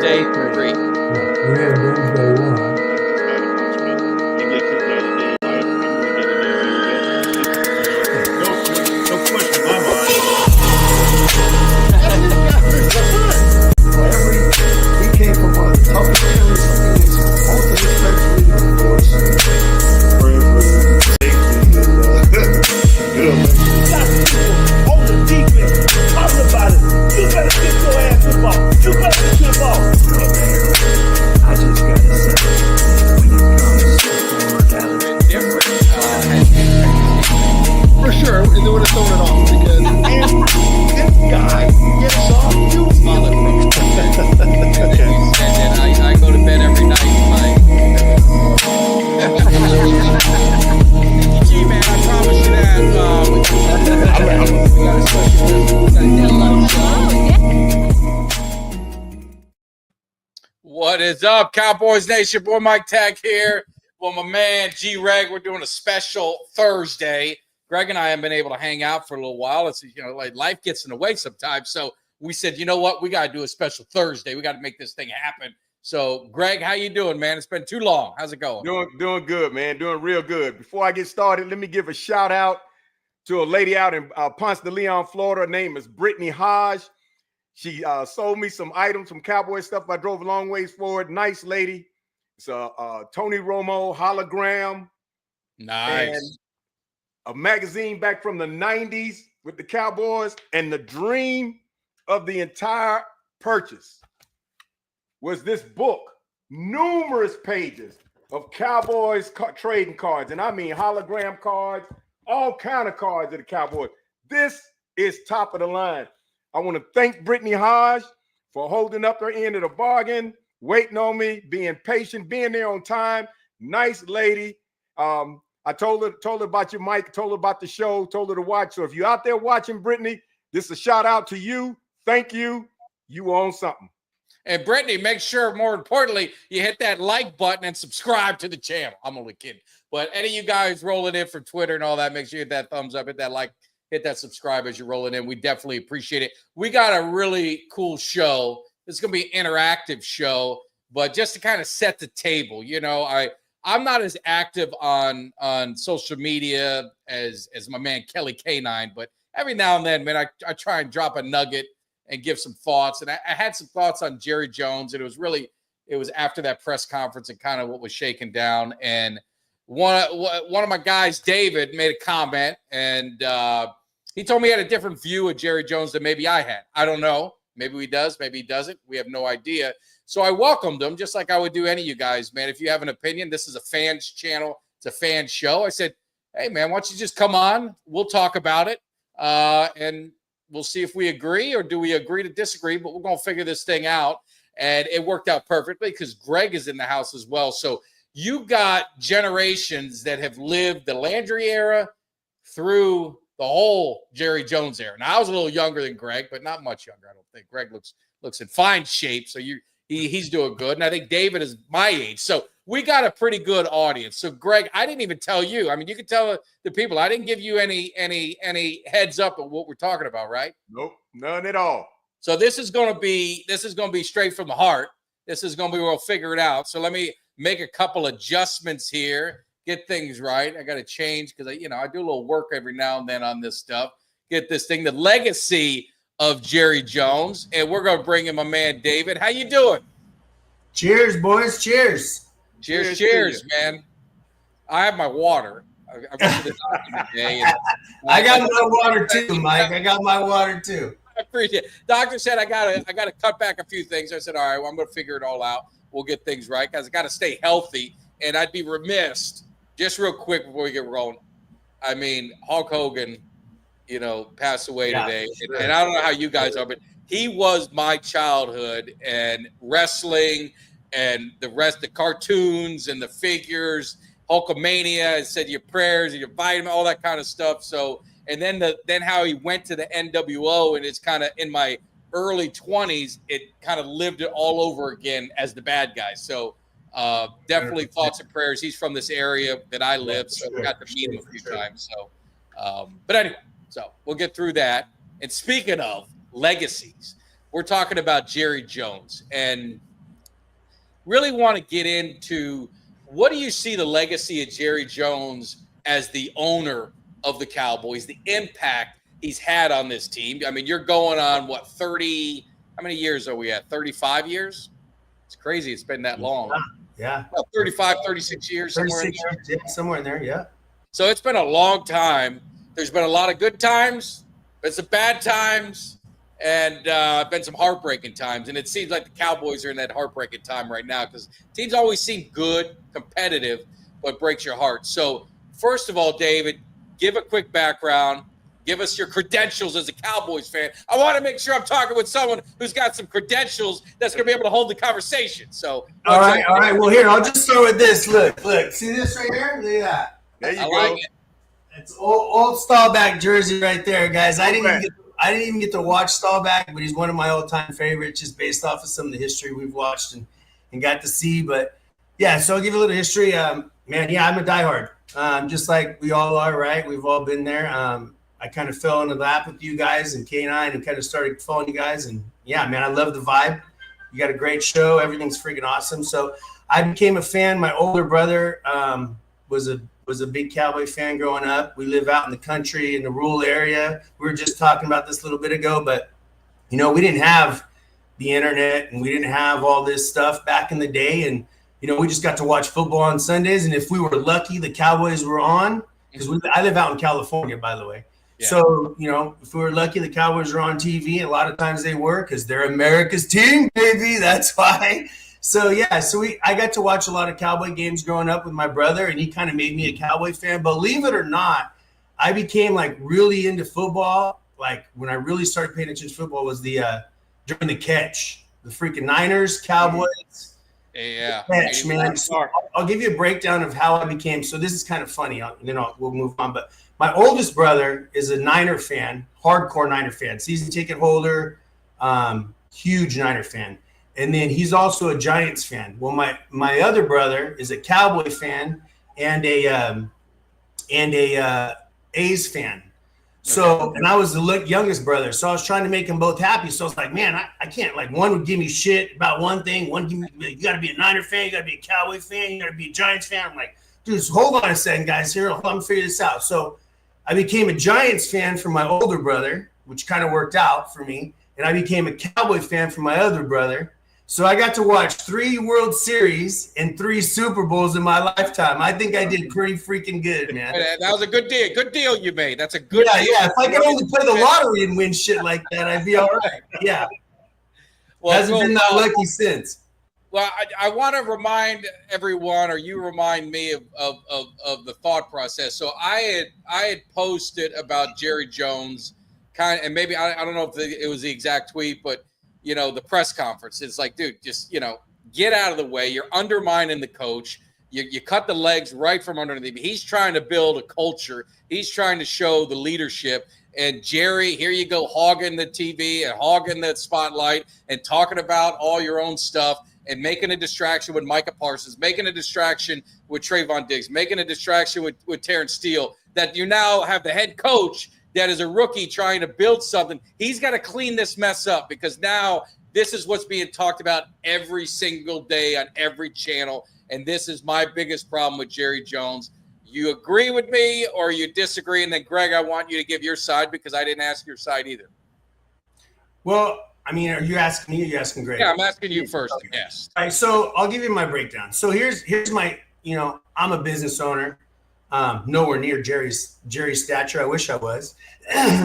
Doomsday 3. Yeah, we had Doomsday 1. He came from one of the toughest areas of Phoenix, most of his friends leaving, of course. On the defense, talking about it. You better get your ass involved. You better get involved. I just gotta say, when it comes to mortality, Different. For sure, and they would have thrown it off because And this guy gets off you. Father from you said that I go to bed every night. Gee, man, I promise you that. We got a special. What is up, Cowboys Nation? Boy, Mike Tag here. Well, my man G-Reg, we're doing a special Thursday. Greg and I haven't been able to hang out for a little while. It's, like life gets in the way sometimes. So we said, you know what? We got to do a special Thursday. We got to make this thing happen. So, Greg, how you doing, man? It's been too long. How's it going? Doing good, man. Doing real good. Before I get started, let me give a shout out to a lady out in Ponce de Leon, Florida. Her name is Brittany Hodge. She sold me some items, some cowboy stuff. I drove a long ways for it. Nice lady. It's a Tony Romo hologram. Nice. And a magazine back from the 90s with the Cowboys. And the dream of the entire purchase was this book. Numerous pages of Cowboys trading cards. And I mean hologram cards, all kind of cards of the Cowboys. This is top of the line. I want to thank Brittany Hodge for holding up her end of the bargain, waiting on me, being patient, being there on time. Nice lady. I told her about you, Mike, told her about the show, told her to watch. So if you're out there watching, Brittany, this is a shout out to you. Thank you. You own something. And Brittany, make sure, more importantly, you hit that like button and subscribe to the channel. I'm only kidding. But any of you guys rolling in from Twitter and all that, make sure you hit that thumbs up, hit that like, hit that subscribe as you're rolling in. We definitely appreciate it. We got a really cool show. This is going to be an interactive show, but just to kind of set the table, I'm not as active on social media as my man Kelly K9, but every now and then, man, I try and drop a nugget and give some thoughts. And I had some thoughts on Jerry Jones, and it was after that press conference and kind of what was shaken down. And one of my guys, David, made a comment, and he told me he had a different view of Jerry Jones than maybe I had. I don't know. Maybe he does. Maybe he doesn't. We have no idea. So I welcomed him, just like I would do any of you guys, man. If you have an opinion, this is a fans channel. It's a fan show. I said, hey, man, why don't you just come on? We'll talk about it, and we'll see if we agree, or do we agree to disagree, but we're going to figure this thing out. And it worked out perfectly because Greg is in the house as well. So you got generations that have lived the Landry era through the whole Jerry Jones era. Now, I was a little younger than Greg, but not much younger, I don't think. Greg looks in fine shape, so he's doing good. And I think David is my age. So we got a pretty good audience. So, Greg, I didn't even tell you. I mean, you can tell the people. I didn't give you any heads up of what we're talking about, right? Nope, none at all. So this is going to be straight from the heart. This is going to be where we'll figure it out. So let me make a couple adjustments here, get things right. I got to change because I do a little work every now and then on this stuff. Get this thing, the legacy of Jerry Jones, and we're going to bring in my man David. How you doing? cheers, boys, cheers. Cheers, man. I have my water. I went to the doctor today. I got my water too, Mike. I got my water too. I appreciate it. Doctor said I gotta cut back a few things. I said, all right, well, I'm gonna figure it all out. We'll get things right because I gotta stay healthy. And I'd be remiss, just real quick before we get rolling. I mean, Hulk Hogan, passed away today. Sure. And I don't know how you guys are, but he was my childhood, and wrestling and the cartoons and the figures, Hulkamania, said your prayers and your vitamin, all that kind of stuff. So, and then how he went to the NWO, and it's kind of in my early 20s, it kind of lived it all over again as the bad guy. So definitely thoughts and prayers. He's from this area that I live, so we got to meet him a few times. So, but anyway, so we'll get through that. And speaking of legacies, we're talking about Jerry Jones. And really want to get into what do you see the legacy of Jerry Jones as the owner of the Cowboys, the impact he's had on this team? I mean, you're going on what, 30, how many years are we at? 35 years? It's crazy. It's been that long. Yeah. About 35, 36 years. 36 years, yeah, somewhere in there, yeah. So it's been a long time. There's been a lot of good times, been some bad times, and been some heartbreaking times. And it seems like the Cowboys are in that heartbreaking time right now because teams always seem good, competitive, but breaks your heart. So first of all, David, give a quick background. Give us your credentials as a Cowboys fan. I want to make sure I'm talking with someone who's got some credentials that's going to be able to hold the conversation. So, all right. Well, here, I'll just start with this. Look. See this right here? Look at that. There you I go. like it. It's old Staubach jersey right there, guys. I didn't even get to watch Staubach, but he's one of my all-time favorites, just based off of some of the history we've watched and got to see. But yeah, so I'll give you a little history. Man, yeah, I'm a diehard. Just like we all are, right? We've all been there. I kind of fell in the lap with you guys and K9 and kind of started following you guys. And yeah, man, I love the vibe. You got a great show. Everything's freaking awesome. So I became a fan. My older brother was a big Cowboy fan growing up. We live out in the country in the rural area. We were just talking about this a little bit ago, but we didn't have the internet and we didn't have all this stuff back in the day. And, we just got to watch football on Sundays. And if we were lucky, the Cowboys were on because I live out in California, by the way. Yeah. So, if we were lucky, the Cowboys were on TV. A lot of times they were because they're America's team, baby. That's why. So, yeah, I got to watch a lot of Cowboy games growing up with my brother, and he kind of made me a Cowboy fan. Believe it or not, I became, really into football. When I really started paying attention to football was during the catch. The freaking Niners, Cowboys. Yeah. Catch, man. So I'll give you a breakdown of how I became. So this is kind of funny. We'll move on. But my oldest brother is a Niner fan, hardcore Niner fan, season ticket holder, huge Niner fan. And then he's also a Giants fan. Well, my other brother is a Cowboy fan and a A's fan. So, and I was the youngest brother, so I was trying to make them both happy. So I was like, man, I can't. One would give me shit about one thing. One give me, you got to be a Niner fan, you got to be a Cowboy fan, you got to be a Giants fan. I'm like, dude, hold on a second, guys. Here, I'm gonna figure this out. So I became a Giants fan for my older brother, which kind of worked out for me, and I became a Cowboy fan for my other brother. So I got to watch 3 World Series and 3 Super Bowls in my lifetime. I think I did pretty freaking good, man. That was a good deal. Good deal you made. That's a good deal. Yeah. If I could only play the lottery and win shit like that, I'd be all right. Yeah. Well, hasn't been that lucky since. Well, I want to remind everyone, or you remind me of the thought process. So I had posted about Jerry Jones, and maybe I don't know if it was the exact tweet, but the press conference. It's like, dude, just get out of the way. You're undermining the coach. You cut the legs right from underneath him. He's trying to build a culture. He's trying to show the leadership. And Jerry, here you go, hogging the TV and hogging the spotlight and talking about all your own stuff and making a distraction with Micah Parsons, making a distraction with Trayvon Diggs, making a distraction with Terrence Steele, that you now have the head coach that is a rookie trying to build something. He's got to clean this mess up because now this is what's being talked about every single day on every channel. And this is my biggest problem with Jerry Jones. You agree with me or you disagree? And then, Greg, I want you to give your side because I didn't ask your side either. Well, I mean, are you asking me or are you asking Greg? Yeah, I'm asking you first. Okay. Yes. All right, so I'll give you my breakdown. So here's my, I'm a business owner. Nowhere near Jerry's stature. I wish I was,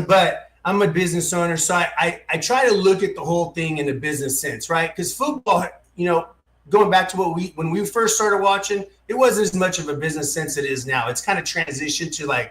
but I'm a business owner. So I try to look at the whole thing in a business sense, right? Because football, going back to when we first started watching, it wasn't as much of a business sense it is now. It's kind of transitioned to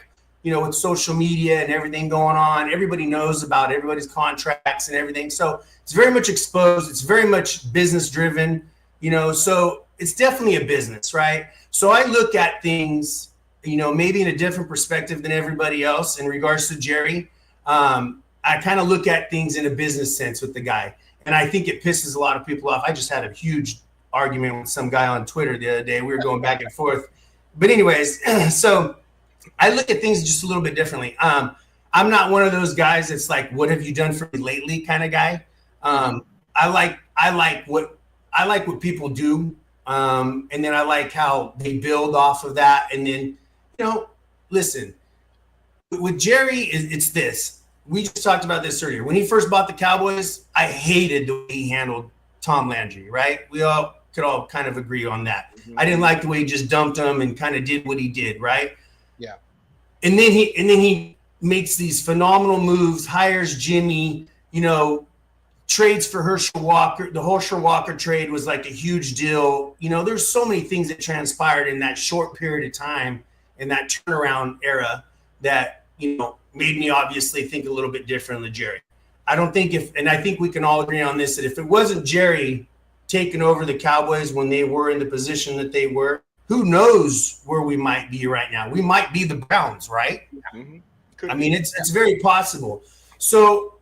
with social media and everything going on, everybody knows about everybody's contracts and everything. So it's very much exposed. It's very much business driven, so it's definitely a business, right? So I look at things, maybe in a different perspective than everybody else in regards to Jerry. I kind of look at things in a business sense with the guy. And I think it pisses a lot of people off. I just had a huge argument with some guy on Twitter the other day. We were going back and forth. But anyways, so I look at things just a little bit differently. I'm not one of those guys that's like, what have you done for me lately kind of guy. I like what people do And then I like how they build off of that. And then, listen, with Jerry, it's this. We just talked about this earlier. When he first bought the Cowboys, I hated the way he handled Tom Landry, right? We could all kind of agree on that. Mm-hmm. I didn't like the way he just dumped him and kind of did what he did, right? Yeah. And then he makes these phenomenal moves, hires Jimmy, trades for Herschel Walker. The Herschel Walker trade was like a huge deal. There's so many things that transpired in that short period of time in that turnaround era that, made me obviously think a little bit differently, Jerry. I think we can all agree on this, that if it wasn't Jerry taking over the Cowboys when they were in the position that they were, who knows where we might be right now? We might be the Browns, right? Mm-hmm. I mean, it's very possible. So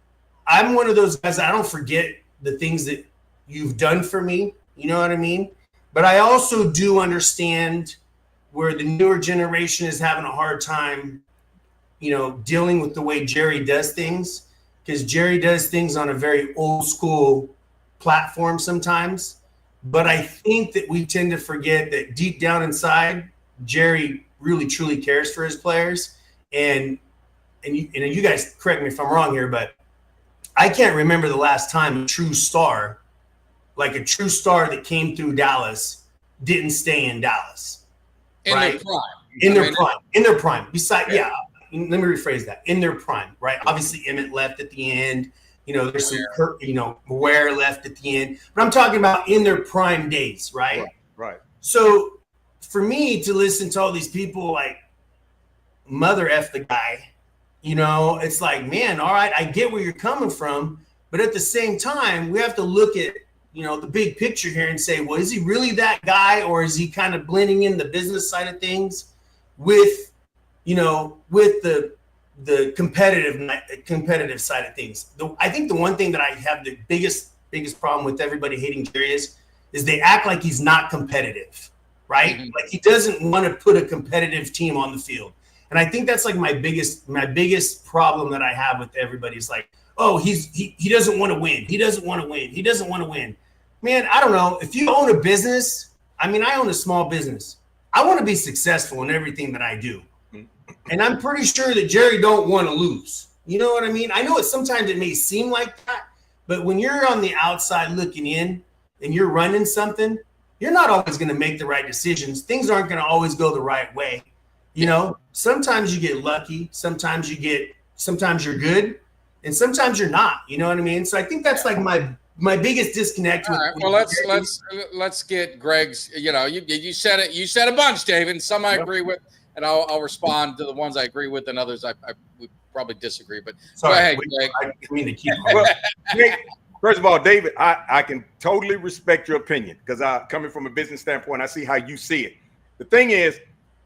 I'm one of those guys, I don't forget the things that you've done for me. You know what I mean? But I also do understand where the newer generation is having a hard time, dealing with the way Jerry does things, because Jerry does things on a very old school platform sometimes. But I think that we tend to forget that deep down inside, Jerry really truly cares for his players. And you guys correct me if I'm wrong here, but I can't remember the last time a true star that came through Dallas didn't stay in Dallas. In right? their prime. Besides, let me rephrase that. In their prime, right? Obviously, Emmett left at the end. There's some, Ware left at the end. But I'm talking about in their prime days, right? Right. So for me to listen to all these people like mother F the guy, it's like, man, all right, I get where you're coming from. But at the same time, we have to look at, the big picture here and say, well, is he really that guy, or is he kind of blending in the business side of things with the competitive side of things? I think the one thing that I have the biggest problem with everybody hating Jerry is they act like he's not competitive, right? Mm-hmm. Like he doesn't want to put a competitive team on the field. And I think that's like my biggest problem that I have with everybody is like, oh, he doesn't want to win. He doesn't want to win. He doesn't want to win. Man, I don't know. If you own a business, I own a small business. I want to be successful in everything that I do. And I'm pretty sure that Jerry don't want to lose. You know what I mean? I know sometimes it may seem like that, but when you're on the outside looking in and you're running something, you're not always going to make the right decisions. Things aren't going to always go the right way. Sometimes you get lucky. Sometimes you're good, and sometimes you're not. You know what I mean? So I think that's like my biggest disconnect. All right. Well, let's get Greg's. You said it. You said a bunch, David. Some I agree with, and I'll respond to the ones I agree with, and others I would probably disagree. But sorry, go ahead, Greg. I didn't mean to keep. Well, first of all, David, I can totally respect your opinion because coming from a business standpoint, I see how you see it. The thing is,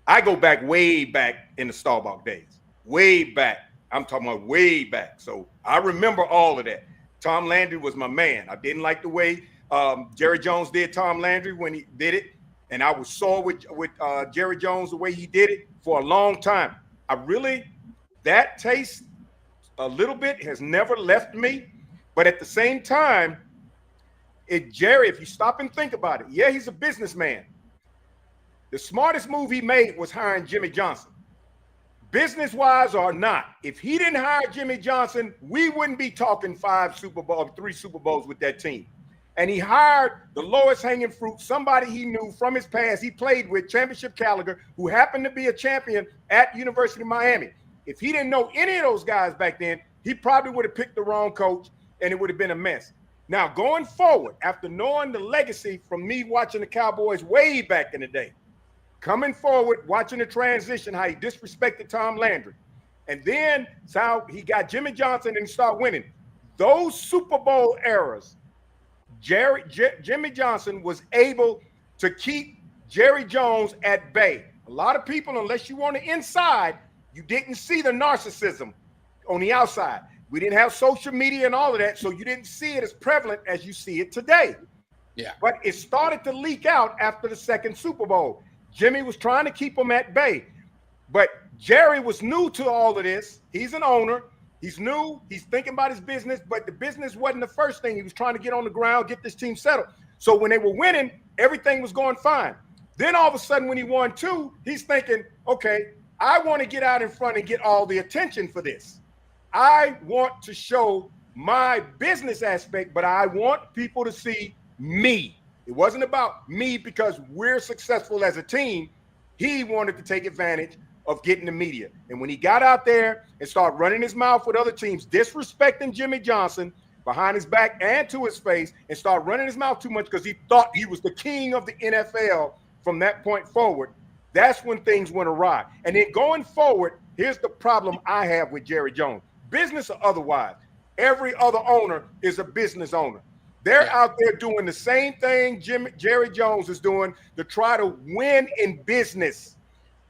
I go way back in the Staubach days. Way back. I'm talking about way back. So I remember all of that. Tom Landry was my man. I didn't like the way Jerry Jones did Tom Landry when he did it. And I was sore with Jerry Jones the way he did it for a long time. That taste a little bit has never left me. But at the same time, Jerry, if you stop and think about it, yeah, he's a businessman. The smartest move he made was hiring Jimmy Johnson. Business-wise or not, if he didn't hire Jimmy Johnson, we wouldn't be talking 3 Super Bowls with that team. And he hired the lowest hanging fruit, somebody he knew from his past, he played with, championship caliber, who happened to be a champion at University of Miami. If he didn't know any of those guys back then, he probably would have picked the wrong coach and it would have been a mess. Now, going forward, after knowing the legacy from me watching the Cowboys way back in the day, coming forward, watching the transition, how he disrespected Tom Landry, and then how he got Jimmy Johnson and started winning. Those Super Bowl eras, Jimmy Johnson was able to keep Jerry Jones at bay. A lot of people, unless you on the inside, you didn't see the narcissism on the outside. We didn't have social media and all of that, so you didn't see it as prevalent as you see it today. Yeah. But it started to leak out after the second Super Bowl. Jimmy was trying to keep him at bay. But Jerry was new to all of this. He's an owner. He's new. He's thinking about his business, but the business wasn't the first thing. He was trying to get on the ground, get this team settled. So when they were winning, everything was going fine. Then all of a sudden, when he won 2, he's thinking, okay, I want to get out in front and get all the attention for this. I want to show my business aspect, but I want people to see me. It wasn't about me because we're successful as a team. He wanted to take advantage of getting the media. And when he got out there and started running his mouth with other teams, disrespecting Jimmy Johnson behind his back and to his face, and started running his mouth too much because he thought he was the king of the NFL from that point forward, that's when things went awry. And then going forward, here's the problem I have with Jerry Jones. Business or otherwise, every other owner is a business owner. They're out there doing the same thing Jerry Jones is doing to try to win in business.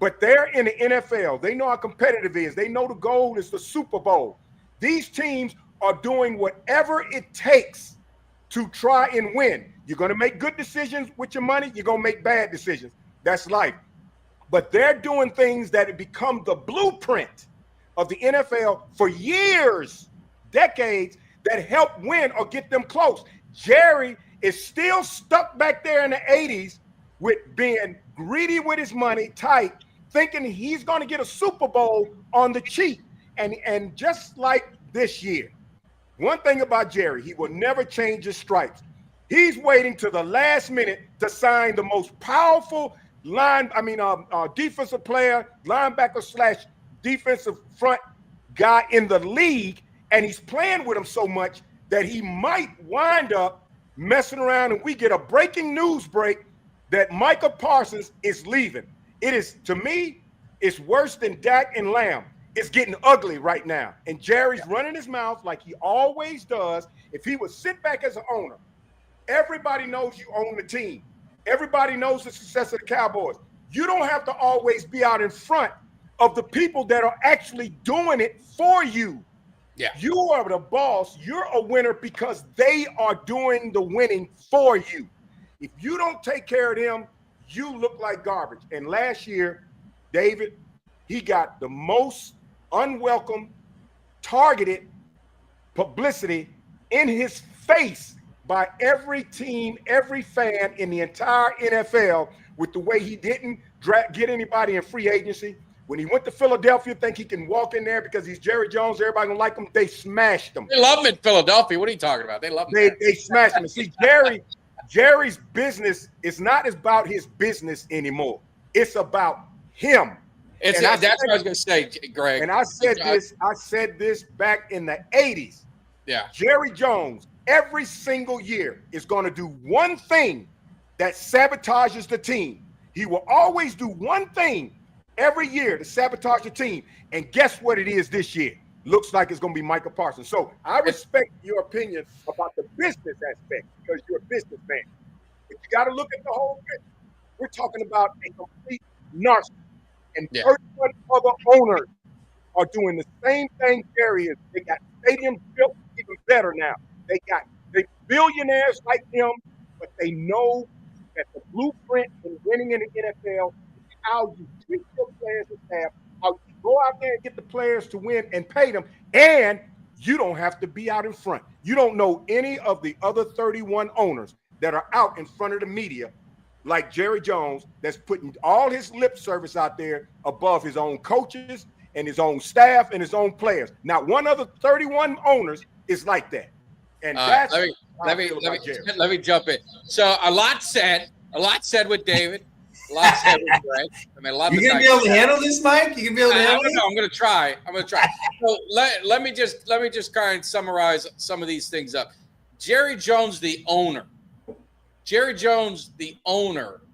But they're in the NFL. They know how competitive it is. They know the goal is the Super Bowl. These teams are doing whatever it takes to try and win. You're going to make good decisions with your money. You're going to make bad decisions. That's life. But they're doing things that have become the blueprint of the NFL for years, decades, that help win or get them close. Jerry is still stuck back there in the 80s with being greedy with his money, tight, thinking he's going to get a Super Bowl on the cheap. And just like this year, one thing about Jerry, he will never change his stripes. He's waiting to the last minute to sign the most powerful defensive player, linebacker / defensive front guy in the league, and he's playing with him so much that he might wind up messing around and we get a breaking news break that Micah Parsons is leaving. It is, to me, it's worse than Dak and Lamb. It's getting ugly right now. And Jerry's running his mouth like he always does. If he would sit back as an owner, everybody knows you own the team. Everybody knows the success of the Cowboys. You don't have to always be out in front of the people that are actually doing it for you. Yeah. You are the boss. You're a winner because they are doing the winning for you. If you don't take care of them, you look like garbage. And last year, David, he got the most unwelcome, targeted publicity in his face by every team, every fan in the entire NFL with the way he didn't get anybody in free agency. When he went to Philadelphia, think he can walk in there because he's Jerry Jones, everybody gonna like him. They smashed him. They love him in Philadelphia. What are you talking about? They love him. They smashed him. And see, Jerry's business is not about his business anymore. It's about him. That's what I was gonna say, Greg. And I said this back in the 80s. Yeah. Jerry Jones, every single year, is going to do one thing that sabotages the team. He will always do one thing every year to sabotage the team. And guess what it is this year? Looks like it's going to be Micah Parsons. So I respect your opinion about the business aspect because you're a businessman. But you got to look at the whole picture. We're talking about a complete narcissist. And 31 other owners are doing the same thing Jerry is. They got stadiums built even better now. They got billionaires like him, but they know that the blueprint in winning in the NFL is how you treat your players and staff, how you go out there and get the players to win and pay them, and you don't have to be out in front. You don't know any of the other 31 owners that are out in front of the media like Jerry Jones, that's putting all his lip service out there above his own coaches and his own staff and his own players. Not one other 31 owners is like that. And that's let me jump in. So a lot said with David, a lot said with Greg. I mean, a lot. You gonna be able to handle this, Mike? You gonna be able to handle it? I'm gonna try. So let me just kind of summarize some of these things up. Jerry Jones, the owner,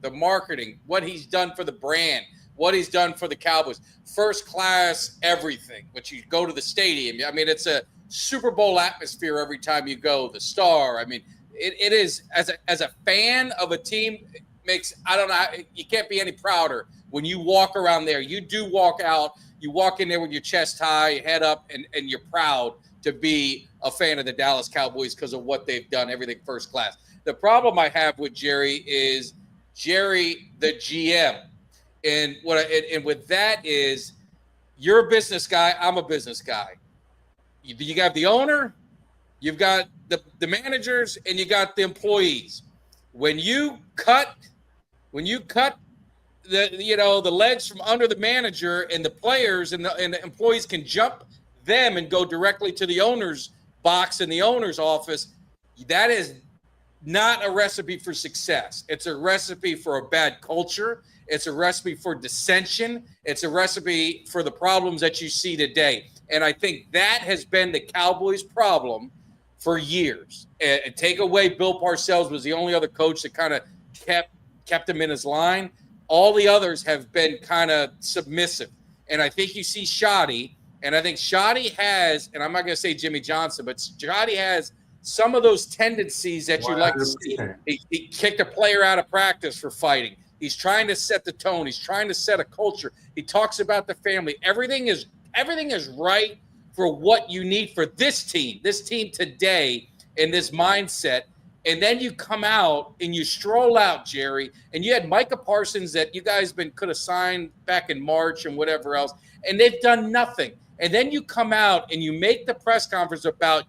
the marketing, what he's done for the brand, what he's done for the Cowboys, first class, everything. But you go to the stadium. I mean, it's a Super Bowl atmosphere every time you go. The Star. I mean, it is as a fan of a team. It makes, I don't know, you can't be any prouder when you walk around there. You do walk out. You walk in there with your chest high, head up, and you're proud to be a fan of the Dallas Cowboys because of what they've done. Everything first class. The problem I have with Jerry is Jerry, the GM. And with that is, you're a business guy. I'm a business guy. You got the owner, you've got the managers, and you got the employees. When you cut the legs from under the manager, and the players and the employees can jump them and go directly to the owner's box in the owner's office, that is not a recipe for success. It's a recipe for a bad culture. It's a recipe for dissension. It's a recipe for the problems that you see today. And I think that has been the Cowboys' problem for years. And take away Bill Parcells was the only other coach that kind of kept him in his line. All the others have been kind of submissive. And I think you see Schotty, and I think Schotty has, and I'm not going to say Jimmy Johnson, but Schotty has some of those tendencies that you like to see. He kicked a player out of practice for fighting. He's trying to set the tone. He's trying to set a culture. He talks about the family. Everything is right for what you need for this team today, in this mindset. And then you come out and you stroll out, Jerry, and you had Micah Parsons that you guys could have signed back in March and whatever else, and they've done nothing. And then you come out and you make the press conference about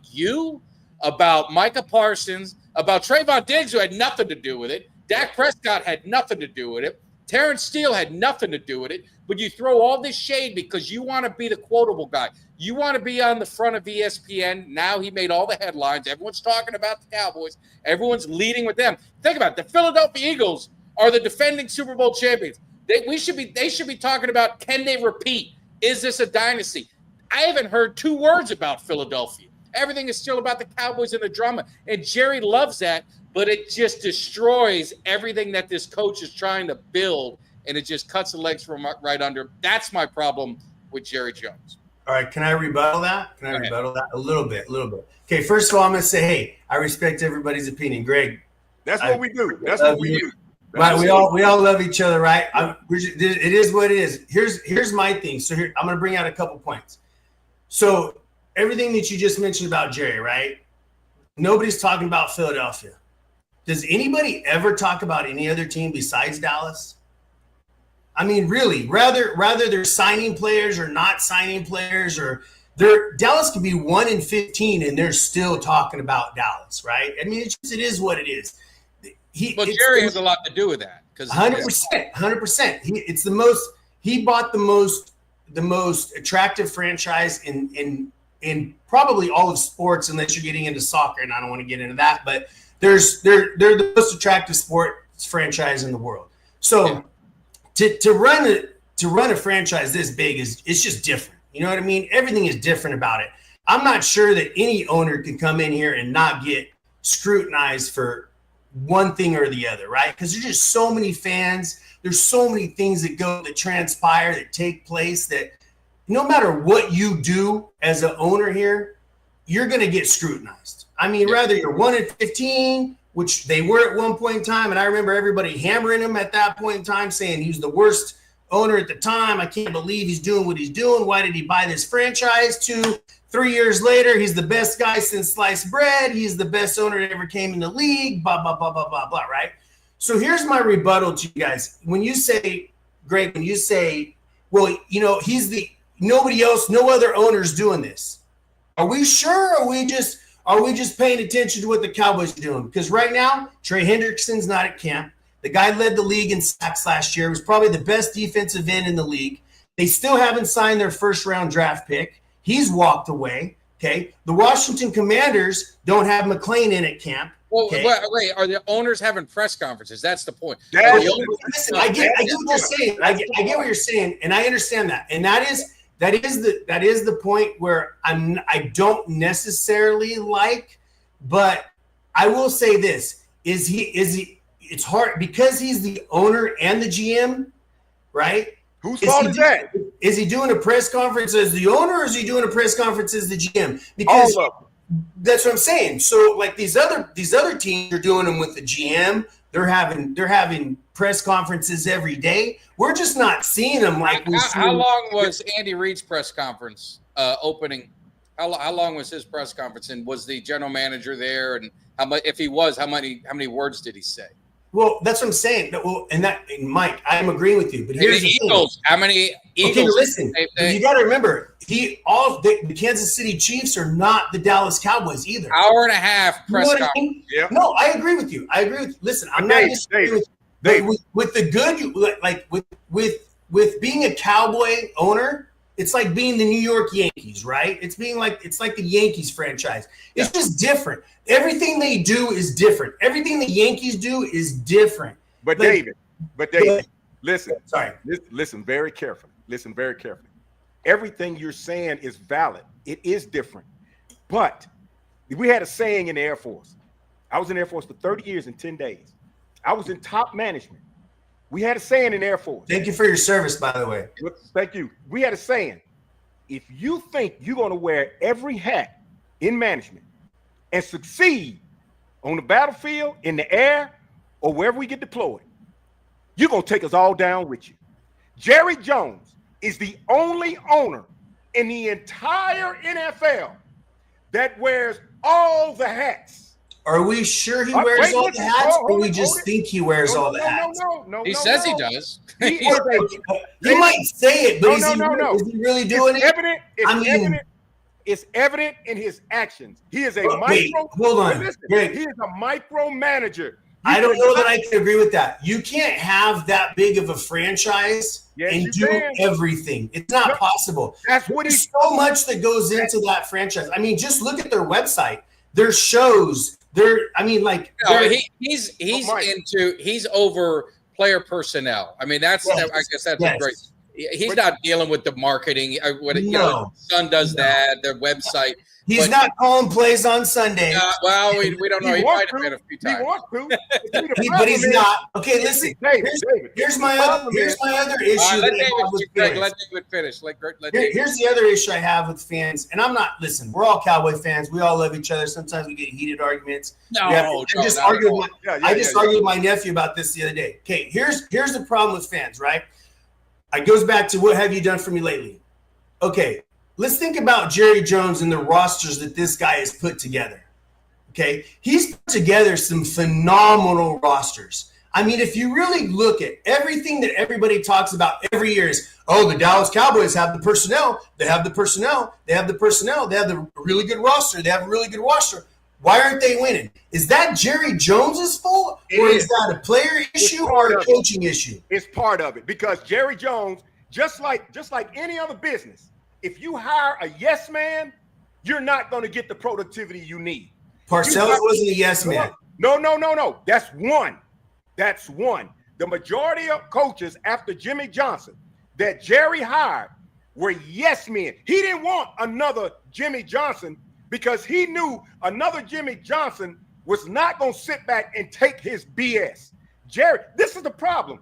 Micah Parsons, about Trayvon Diggs, who had nothing to do with it. Dak Prescott had nothing to do with it. Terrence Steele had nothing to do with it. But you throw all this shade because you want to be the quotable guy. You want to be on the front of ESPN. Now he made all the headlines. Everyone's talking about the Cowboys. Everyone's leading with them. Think about it. The Philadelphia Eagles are the defending Super Bowl champions. They should be talking about, can they repeat? Is this a dynasty? I haven't heard 2 words about Philadelphia. Everything is still about the Cowboys and the drama. And Jerry loves that, but it just destroys everything that this coach is trying to build, and it just cuts the legs from right under. That's my problem with Jerry Jones. All right, can I rebuttal that? A little bit. Okay, first of all, I'm going to say, hey, I respect everybody's opinion. Greg. That's what we do. That's what we do. Right, we all love each other, right? It is what it is. Here's my thing. So here, I'm going to bring out a couple points. So everything that you just mentioned about Jerry, right? Nobody's talking about Philadelphia. Does anybody ever talk about any other team besides Dallas? I mean, really, rather they're signing players or not signing players, or Dallas could be 1-15 and they're still talking about Dallas, right? I mean, it is what it is. But Jerry has a lot to do with that, because 100%. He bought the most attractive franchise in probably all of sports, unless you're getting into soccer, and I don't want to get into that, but they're the most attractive sports franchise in the world. So to run a franchise this big it's just different. You know what I mean? Everything is different about it. I'm not sure that any owner can come in here and not get scrutinized for one thing or the other, right? Because there's just so many fans. There's so many things that transpire, that take place, that no matter what you do as an owner here, you're going to get scrutinized. I mean, rather you're 1-15, which they were at one point in time, and I remember everybody hammering him at that point in time, saying he was the worst owner at the time. I can't believe he's doing what he's doing. Why did he buy this franchise? 3 years later, he's the best guy since sliced bread. He's the best owner that ever came in the league, blah, blah, blah, blah, blah, blah, right? So here's my rebuttal to you guys. When you say, Greg, well, nobody else, no other owner's doing this. Are we sure? Or are we just paying attention to what the Cowboys are doing? Because right now, Trey Hendrickson's not at camp. The guy led the league in sacks last year. He was probably the best defensive end in the league. They still haven't signed their first-round draft pick. He's walked away, okay? The Washington Commanders don't have McClain in at camp. Well, okay? wait, are the owners having press conferences? That's the point. Listen, I get what you're saying. I get what you're saying, and I understand that. And that is the point where I don't necessarily like, but I will say this: is he? It's hard because he's the owner and the GM, right? Whose fault is that? Is he doing a press conference as the owner, or is he doing a press conference as the GM? Because that's what I'm saying. So, like these other teams are doing them with the GM. They're having press conferences every day. We're just not seeing them like we see. How long was Andy Reid's press conference opening? How long was his press conference? And was the general manager there? And how much? If he was, how many words did he say? Well, that's what I'm saying. Well, and Mike, I'm agreeing with you. But And here's the the Eagles. thing. How many Eagles? Okay, but listen. You got to remember, the Kansas City Chiefs are not the Dallas Cowboys either. Hour and a half You know press what I conference. mean? Yeah. No, I agree with you. Listen, I'm not disagreeing with you. But with the good, like with being a Cowboy owner, it's like being the New York Yankees, right? It's like the Yankees franchise. It's just different. Everything they do is different. Everything the Yankees do is different. But like, David, listen. Sorry. Listen very carefully. Listen very carefully. Everything you're saying is valid. It is different. But we had a saying in the Air Force. I was in the Air Force for 30 years and 10 days. I was in top management. We had a saying in the Air Force. Thank you for your service, by the way. Thank you. We had a saying. If you think you're going to wear every hat in management and succeed on the battlefield, in the air, or wherever we get deployed, you're going to take us all down with you. Jerry Jones is the only owner in the entire NFL that wears all the hats. Are we sure he wears all the hats, or we just think he wears all the hats? No. He says he does. He is He might say it, but is he really doing it? It's evident in his actions. He is a Wait, hold on. Listen, Greg. he is a micromanager. I don't know that I can agree with that. You can't have that big of a franchise and do everything. It's not possible. That's what There's so much that goes into that franchise. I mean, just look at their website. Their shows. He's over player personnel. I mean, I guess that's a great. He's not dealing with the marketing. Son does that. Their website. He's not calling plays on Sunday. Well, we don't know. He might have been a few times. He wants to, but he's not. Okay, listen. Here's my other issue. Let David finish. Here's the other issue I have with fans, and I'm not. Listen, we're all Cowboy fans. We all love each other. Sometimes we get heated arguments. I just argued with my nephew about this the other day. Okay, here's the problem with fans, right? It goes back to what have you done for me lately? Okay. Let's think about Jerry Jones and the rosters that this guy has put together. Okay. He's put together some phenomenal rosters. I mean, if you really look at everything that everybody talks about every year is, the Dallas Cowboys have the personnel. They have the personnel. They have the personnel. They have the really good roster. They have a really good roster. Why aren't they winning? Is that Jerry Jones's fault? Or is that a player issue or a coaching issue? It's part of it because Jerry Jones, just like any other business, if you hire a yes man, you're not going to get the productivity you need. Parcells wasn't a yes man. No. That's one. The majority of coaches after Jimmy Johnson that Jerry hired were yes men. He didn't want another Jimmy Johnson because he knew another Jimmy Johnson was not going to sit back and take his BS. Jerry, this is the problem.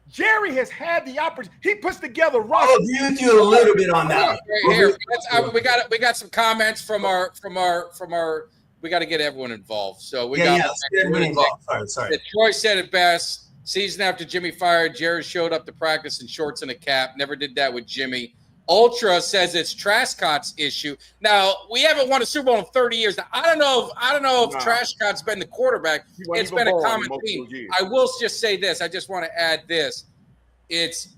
Jerry has had the opportunity. He puts together rosters. I'll agree with you a little bit on that. Here, we got some comments from our. We got to get everyone involved. So we got everyone involved. Sorry. Troy said it best. Season after Jimmy fired, Jerry showed up to practice in shorts and a cap. Never did that with Jimmy. Ultra says it's Trashcott's issue. Now we haven't won a Super Bowl in 30 years. Now, I don't know if Trashcott's been the quarterback. It's been a common theme. I will just say this. I just want to add this. It's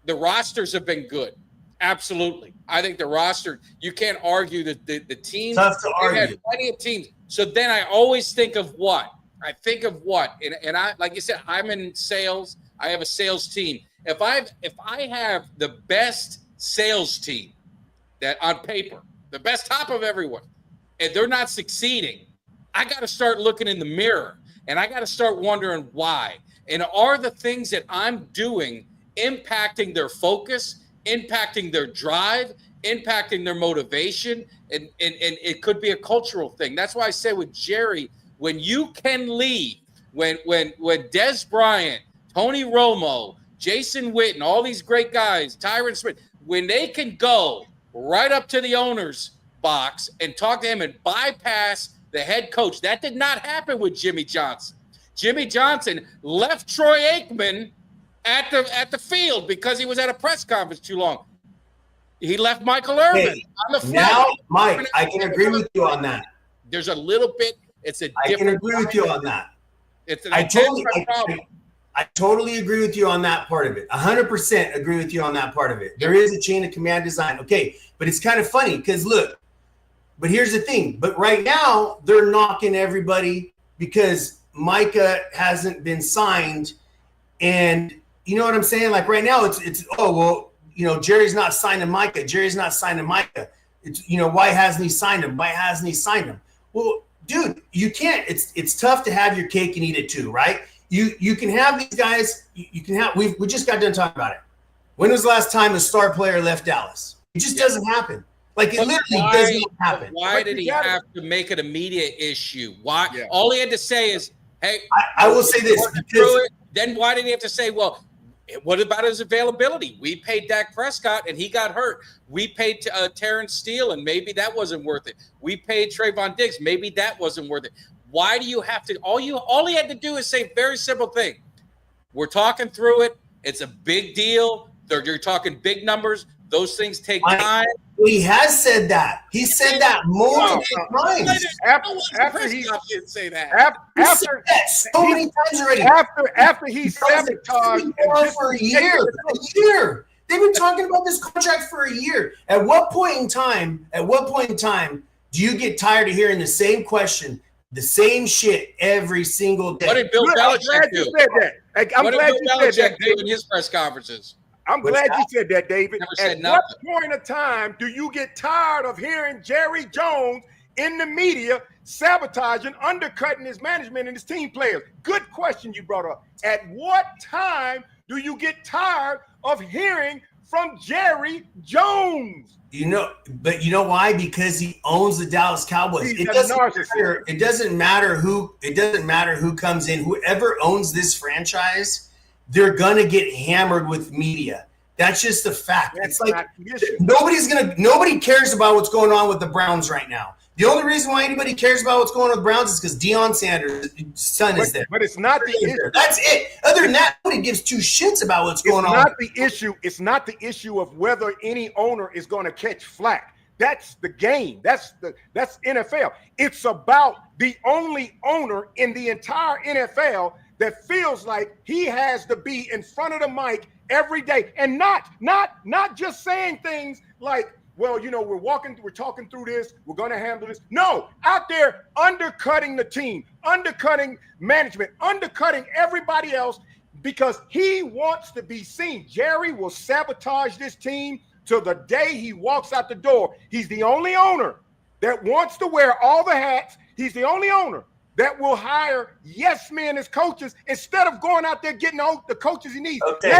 the rosters have been good. Absolutely. I think the roster, you can't argue that the team. Tough to argue. Had plenty of teams. So then I always think of what? And I, like you said, I'm in sales. I have a sales team. If I have the best sales team that on paper, the best top of everyone, and they're not succeeding, I got to start looking in the mirror and I got to start wondering why. And are the things that I'm doing impacting their focus, impacting their drive, impacting their motivation? And it could be a cultural thing. That's why I say with Jerry, when you can leave, when Des Bryant, Tony Romo, Jason Witten, all these great guys, Tyron Smith, when they can go right up to the owner's box and talk to him and bypass the head coach. That did not happen with Jimmy Johnson. Jimmy Johnson left Troy Aikman at the field because he was at a press conference too long. He left Michael Irvin on the flight. Now, Mike, I can agree with you on that. There's a little bit. It's a different. I can agree with you on that. It's an I intense problem. I totally agree with you on that part of it. 100% agree with you on that part of it. There is a chain of command design. Okay, but it's kind of funny because look, but here's the thing. But right now they're knocking everybody because Micah hasn't been signed. And you know what I'm saying? Like right now it's oh, well, you know, Jerry's not signing Micah. Jerry's not signing Micah. It's, you know, why hasn't he signed him? Why hasn't he signed him? Well, dude, you can't. It's tough to have your cake and eat it too, right? You can have these guys. You can have. We just got done talking about it. When was the last time a star player left Dallas? It just doesn't happen. Like it literally does not happen. Why did he have to make it a media issue? Why? Yeah. All he had to say is, "Hey." I will say this. Because, then why did he have to say, "Well, what about his availability? We paid Dak Prescott and he got hurt. We paid Terrence Steele and maybe that wasn't worth it. We paid Trayvon Diggs. Maybe that wasn't worth it." Why do you have to? All he had to do is say a very simple thing. We're talking through it. It's a big deal. You're talking big numbers. Those things take time. He has said that. He said that multiple times. After he didn't say that. After so many times already. After he sabotaged for a year. They've been talking about this contract for a year. At what point in time do you get tired of hearing the same question, the same shit every single day? What did Bill Belichick do? I'm glad you said that in his press conferences. I'm glad you said that, David. At what point of time do you get tired of hearing Jerry Jones in the media sabotaging, undercutting his management and his team players? Good question you brought up. At what time do you get tired of hearing from Jerry Jones? You know, but you know why? Because he owns the Dallas Cowboys. It doesn't matter who comes in. Whoever owns this franchise, they're gonna get hammered with media. That's just a fact. It's like nobody cares about what's going on with the Browns right now. The only reason why anybody cares about what's going on with the Browns is because Deion Sanders' son is there. But it's not the issue. That's it. Other than that, nobody gives two shits about what's going on. It's not the issue of whether any owner is going to catch flack. That's the game. That's NFL. It's about the only owner in the entire NFL that feels like he has to be in front of the mic every day and not just saying things like, well, you know, we're talking through this, we're going to handle this. No, out there undercutting the team, undercutting management, undercutting everybody else because he wants to be seen. Jerry will sabotage this team till the day he walks out the door. He's the only owner that wants to wear all the hats. He's the only owner that will hire yes men as coaches instead of going out there getting all the coaches he needs. Okay.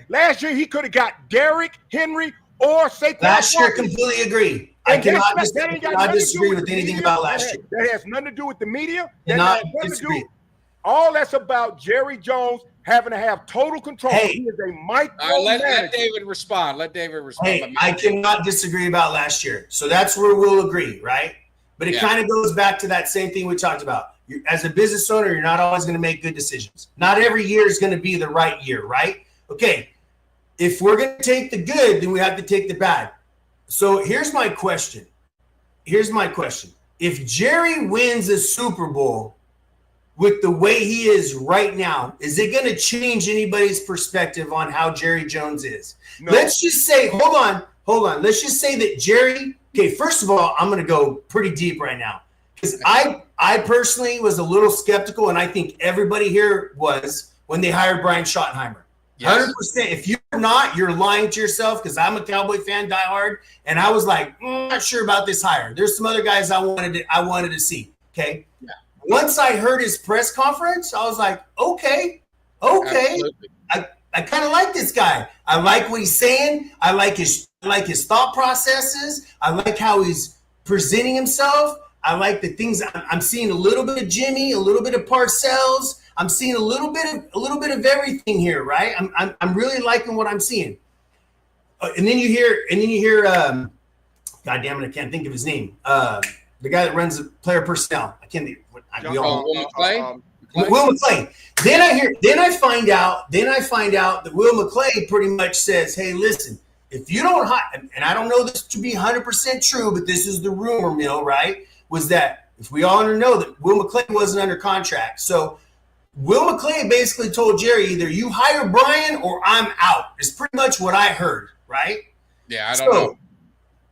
Last year he could have got Derrick Henry or Saquon. Last year, completely agree. I cannot disagree with anything about last year. That has nothing to do with the media. All that's about Jerry Jones having to have total control. Hey, he is a micro. Let David respond. Hey, I cannot disagree about last year. So that's where we'll agree, right? But it kind of goes back to that same thing we talked about. As a business owner, you're not always going to make good decisions. Not every year is going to be the right year, right? Okay. If we're going to take the good, then we have to take the bad. So here's my question. If Jerry wins a Super Bowl with the way he is right now, is it going to change anybody's perspective on how Jerry Jones is? No. Let's just say, hold on. Let's just say that Jerry, okay, first of all, I'm going to go pretty deep right now because I personally was a little skeptical, and I think everybody here was when they hired Brian Schottenheimer. Yes. 100%. If you're not, you're lying to yourself because I'm a Cowboy fan, diehard, and I was like, not sure about this hire. There's some other guys I wanted to see. Okay. Yeah. Once I heard his press conference, I was like, okay. Absolutely. I kind of like this guy. I like what he's saying. I like his thought processes. I like how he's presenting himself. I like the things I'm seeing. A little bit of Jimmy, a little bit of Parcells. I'm seeing a little bit of everything here, right? I'm really liking what I'm seeing. And then you hear, God damn it, I can't think of his name. The guy that runs the player personnel. I can't think. Will McClay. Will McClay. Then I find out that Will McClay pretty much says, "Hey, listen, if you don't hire," and I don't know this to be 100% true, but this is the rumor mill, right? Was that if we all know that Will McClay wasn't under contract. So Will McClay basically told Jerry, either you hire Brian or I'm out. It's pretty much what I heard, right? Yeah, I don't know.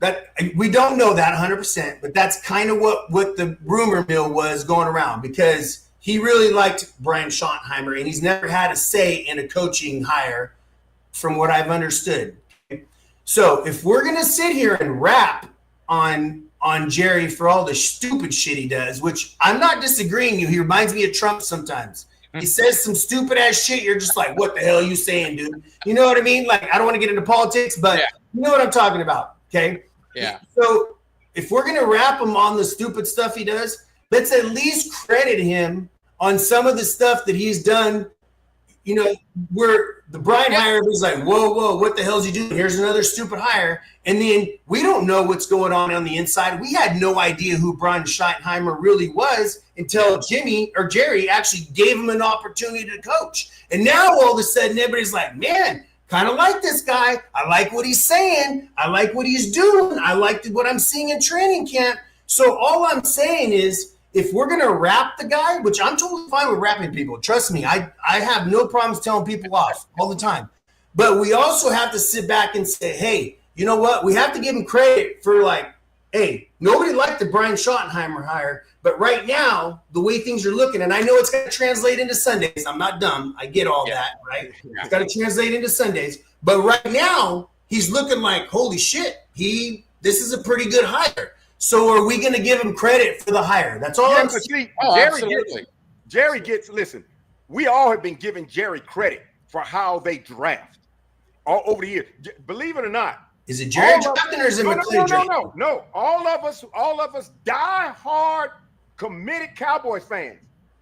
That we don't know that 100%, but that's kind of what the rumor mill was going around, because he really liked Brian Schottenheimer, and he's never had a say in a coaching hire from what I've understood. So if we're going to sit here and rap on Jerry for all the stupid shit he does, which I'm not disagreeing you, he reminds me of Trump sometimes. He says some stupid ass shit. You're just like, what the hell are you saying, dude? You know what I mean? Like, I don't want to get into politics, but you know what I'm talking about. Okay. Yeah. So if we're going to rap him on the stupid stuff he does, let's at least credit him on some of the stuff that he's done. You know, where the Brian hire was like, whoa, what the hell is he doing? Here's another stupid hire. And then we don't know what's going on the inside. We had no idea who Brian Schottenheimer really was until Jerry actually gave him an opportunity to coach. And now all of a sudden everybody's like, man, kind of like this guy. I like what he's saying. I like what he's doing. I like what I'm seeing in training camp. So all I'm saying is, if we're going to rap the guy, which I'm totally fine with rapping people. Trust me, I have no problems telling people off all the time. But we also have to sit back and say, hey, you know what? We have to give him credit for, like, hey, nobody liked the Brian Schottenheimer hire. But right now, the way things are looking, and I know it's going to translate into Sundays. I'm not dumb. I get all that, right? It's got to translate into Sundays. But right now, he's looking like, holy shit, this is a pretty good hire. So are we going to give him credit for the hire? That's all I'm saying. Jerry gets, listen, we all have been giving Jerry credit for how they draft all over the years. Believe it or not. Is it Jerry drafting or is it McClay drafting? No. All of us die-hard, committed Cowboys fans.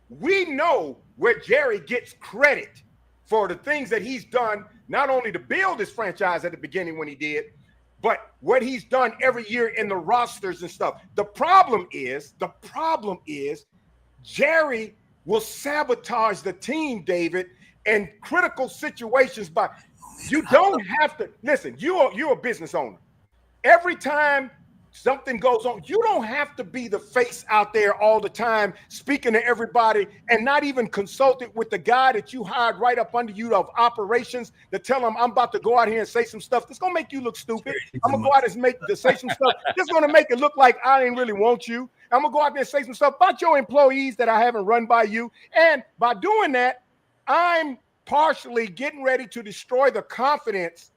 We know where Jerry gets credit for the things that he's done, not only to build this franchise at the beginning when he did, but what he's done every year in the rosters and stuff. The problem is Jerry will sabotage the team, David, in critical situations. But you don't have to listen. You're a business owner. Every time something goes on, you don't have to be the face out there all the time speaking to everybody and not even consulted with the guy that you hired right up under you of operations to tell him, I'm about to go out here and say some stuff that's going to make you look stupid. I'm going to go out and say some stuff that's going to make it look like I didn't really want you. I'm going to go out there and say some stuff about your employees that I haven't run by you. And by doing that, I'm partially getting ready to destroy the confidence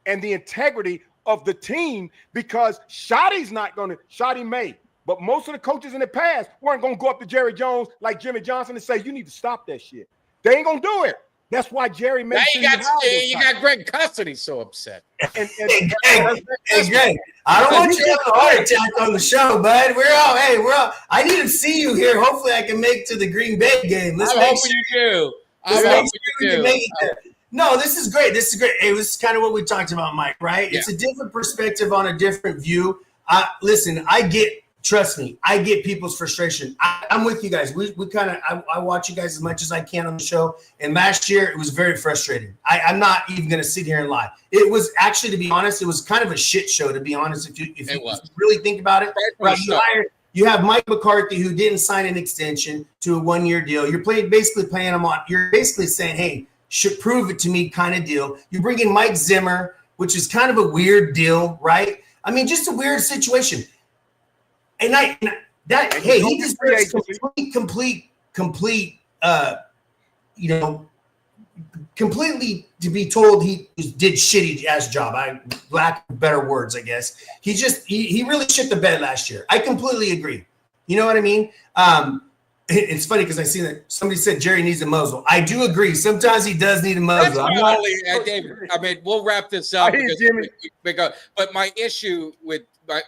and the integrity of the team, because Schotty's not going to, Schotty may, but most of the coaches in the past weren't going to go up to Jerry Jones like Jimmy Johnson and say, you need to stop that shit. They ain't going to do it. That's why Jerry made now you got Greg Custody so upset. Hey, Greg, I don't want you to have a heart attack on the show, bud. We're all. I need to see you here. Hopefully I can make it to the Green Bay game. I'm hoping you do. I'm hoping you do. Make it there. No, this is great. It was kind of what we talked about, Mike, right? Yeah. It's a different perspective on a different view. Listen, trust me, I get people's frustration. I'm with you guys. I watch you guys as much as I can on the show. And last year, it was very frustrating. I'm not even going to sit here and lie. It was actually, to be honest, it was kind of a shit show, to be honest, if you really think about it. Right, you have Mike McCarthy, who didn't sign an extension to a one-year deal. You're basically playing him on. You're basically saying, hey, should prove it to me kind of deal. You bring in Mike Zimmer, which is kind of a weird deal, right? I mean, just a weird situation. And he deserves completely to be told he did shitty ass job. I lack better words, I guess. He really shit the bed last year. I completely agree. You know what I mean? It's funny because I see that somebody said Jerry needs a muzzle. I do agree. Sometimes he does need a muzzle. David, I mean, we'll wrap this up. But my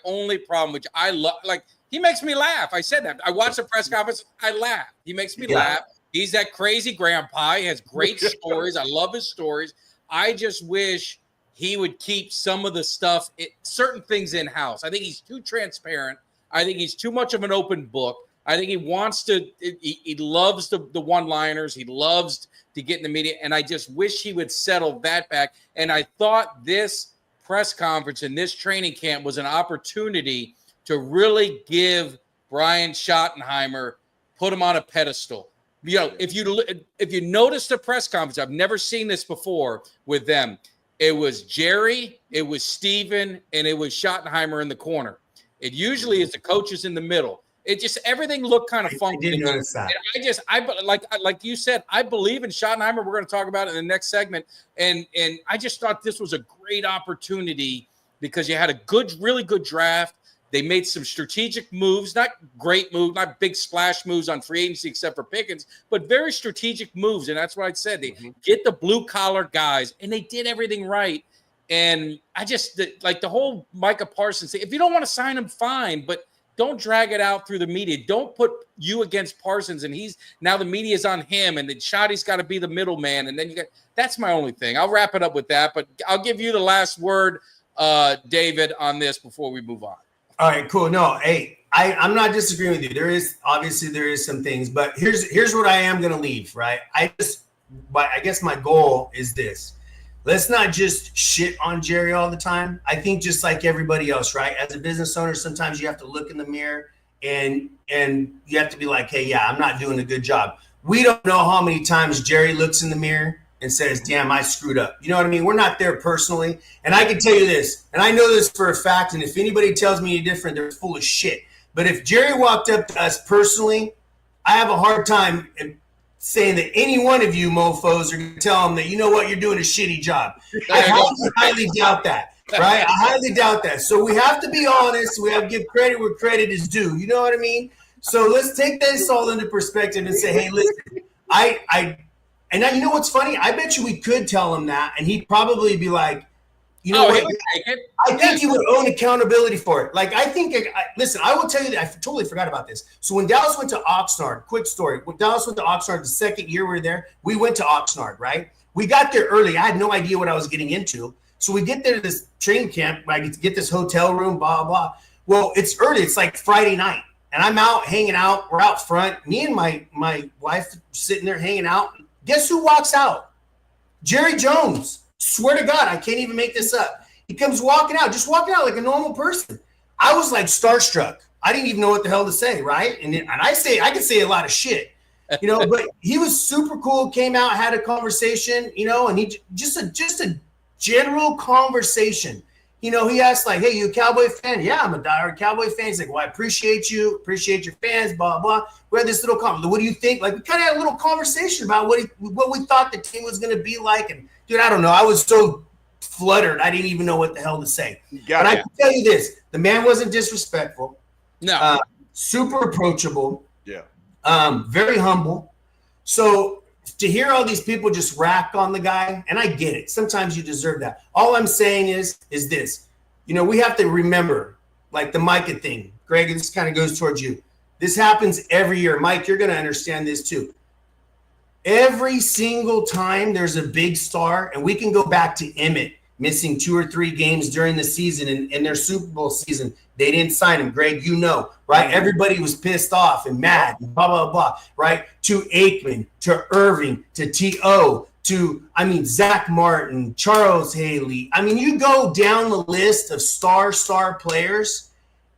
only problem, which I love, like, he makes me laugh. I said that. I watch the press conference. I laugh. He makes me laugh. He's that crazy grandpa. He has great stories. I love his stories. I just wish he would keep some of the stuff, certain things in house. I think he's too transparent. I think he's too much of an open book. I think he wants to, he loves the one-liners. He loves to get in the media. And I just wish he would settle that back. And I thought this press conference and this training camp was an opportunity to really give Brian Schottenheimer, put him on a pedestal. You know, if you notice the press conference, I've never seen this before with them. It was Jerry, it was Steven, and it was Schottenheimer in the corner. It usually is the coaches in the middle. It just everything looked kind of funky. I didn't notice that. Like you said, I believe in Schottenheimer. We're going to talk about it in the next segment. And I just thought this was a great opportunity because you had a really good draft. They made some strategic moves, not great moves, not big splash moves on free agency except for Pickens, but very strategic moves. And that's what I said. They get the blue collar guys, and they did everything right. And I just like the whole Micah Parsons thing. If you don't want to sign him, fine, but don't drag it out through the media. Don't put you against Parsons, and now the media is on him, and then Schotty's got to be the middleman. And then that's my only thing. I'll wrap it up with that, but I'll give you the last word, David, on this before we move on. All right, cool. No, hey, I'm not disagreeing with you. There is some things, but here's what I am going to leave, right? I guess my goal is this. Let's not just shit on Jerry all the time. I think just like everybody else, right? As a business owner, sometimes you have to look in the mirror and you have to be like, hey, yeah, I'm not doing a good job. We don't know how many times Jerry looks in the mirror and says, damn, I screwed up. You know what I mean? We're not there personally. And I can tell you this, and I know this for a fact, and if anybody tells me any different, they're full of shit. But if Jerry walked up to us personally, I have a hard time saying that any one of you mofos are going to tell him that, you know what, you're doing a shitty job. I highly doubt that, right? I highly doubt that. So we have to be honest. We have to give credit where credit is due. You know what I mean? So let's take this all into perspective and say, hey, listen, and now, you know what's funny? I bet you we could tell him that, and he'd probably be like, you know what? I think he would own accountability for it. Like, I think, listen, I will tell you that I totally forgot about this. So when Dallas went to Oxnard, quick story. When Dallas went to Oxnard the second year we were there, we went to Oxnard, right? We got there early. I had no idea what I was getting into. So we get there to this training camp. I get this hotel room, blah, blah. Well, it's early. It's like Friday night. And I'm out hanging out. We're out front. Me and my wife sitting there hanging out. Guess who walks out? Jerry Jones. Swear to God, I can't even make this up. He comes walking out like a normal person. I was like starstruck. I didn't even know what the hell to say, right? And I can say a lot of shit, you know. But he was super cool. Came out, had a conversation, you know, and he just a general conversation. You know, he asked like, "Hey, you a Cowboy fan?" "Yeah, I'm a diehard Cowboy fan." He's like, "Well, I appreciate you, appreciate your fans, blah blah." We had this little comment. What do you think? Like, we kind of had a little conversation about what we thought the team was going to be like. And dude, I don't know. I was so fluttered. I didn't even know what the hell to say. But I can tell you this: the man wasn't disrespectful. No, super approachable. Yeah, very humble. So to hear all these people just rack on the guy, and I get it. Sometimes you deserve that. All I'm saying is this. You know, we have to remember, like the Micah thing. Greg, this kind of goes towards you. This happens every year. Mike, you're going to understand this too. Every single time there's a big star, and we can go back to Emmett missing 2 or 3 games during the season in their Super Bowl season. They didn't sign him. Greg, you know, right? Everybody was pissed off and mad, blah, blah, blah, right? To Aikman, to Irving, to T.O., to, Zach Martin, Charles Haley. You go down the list of star players,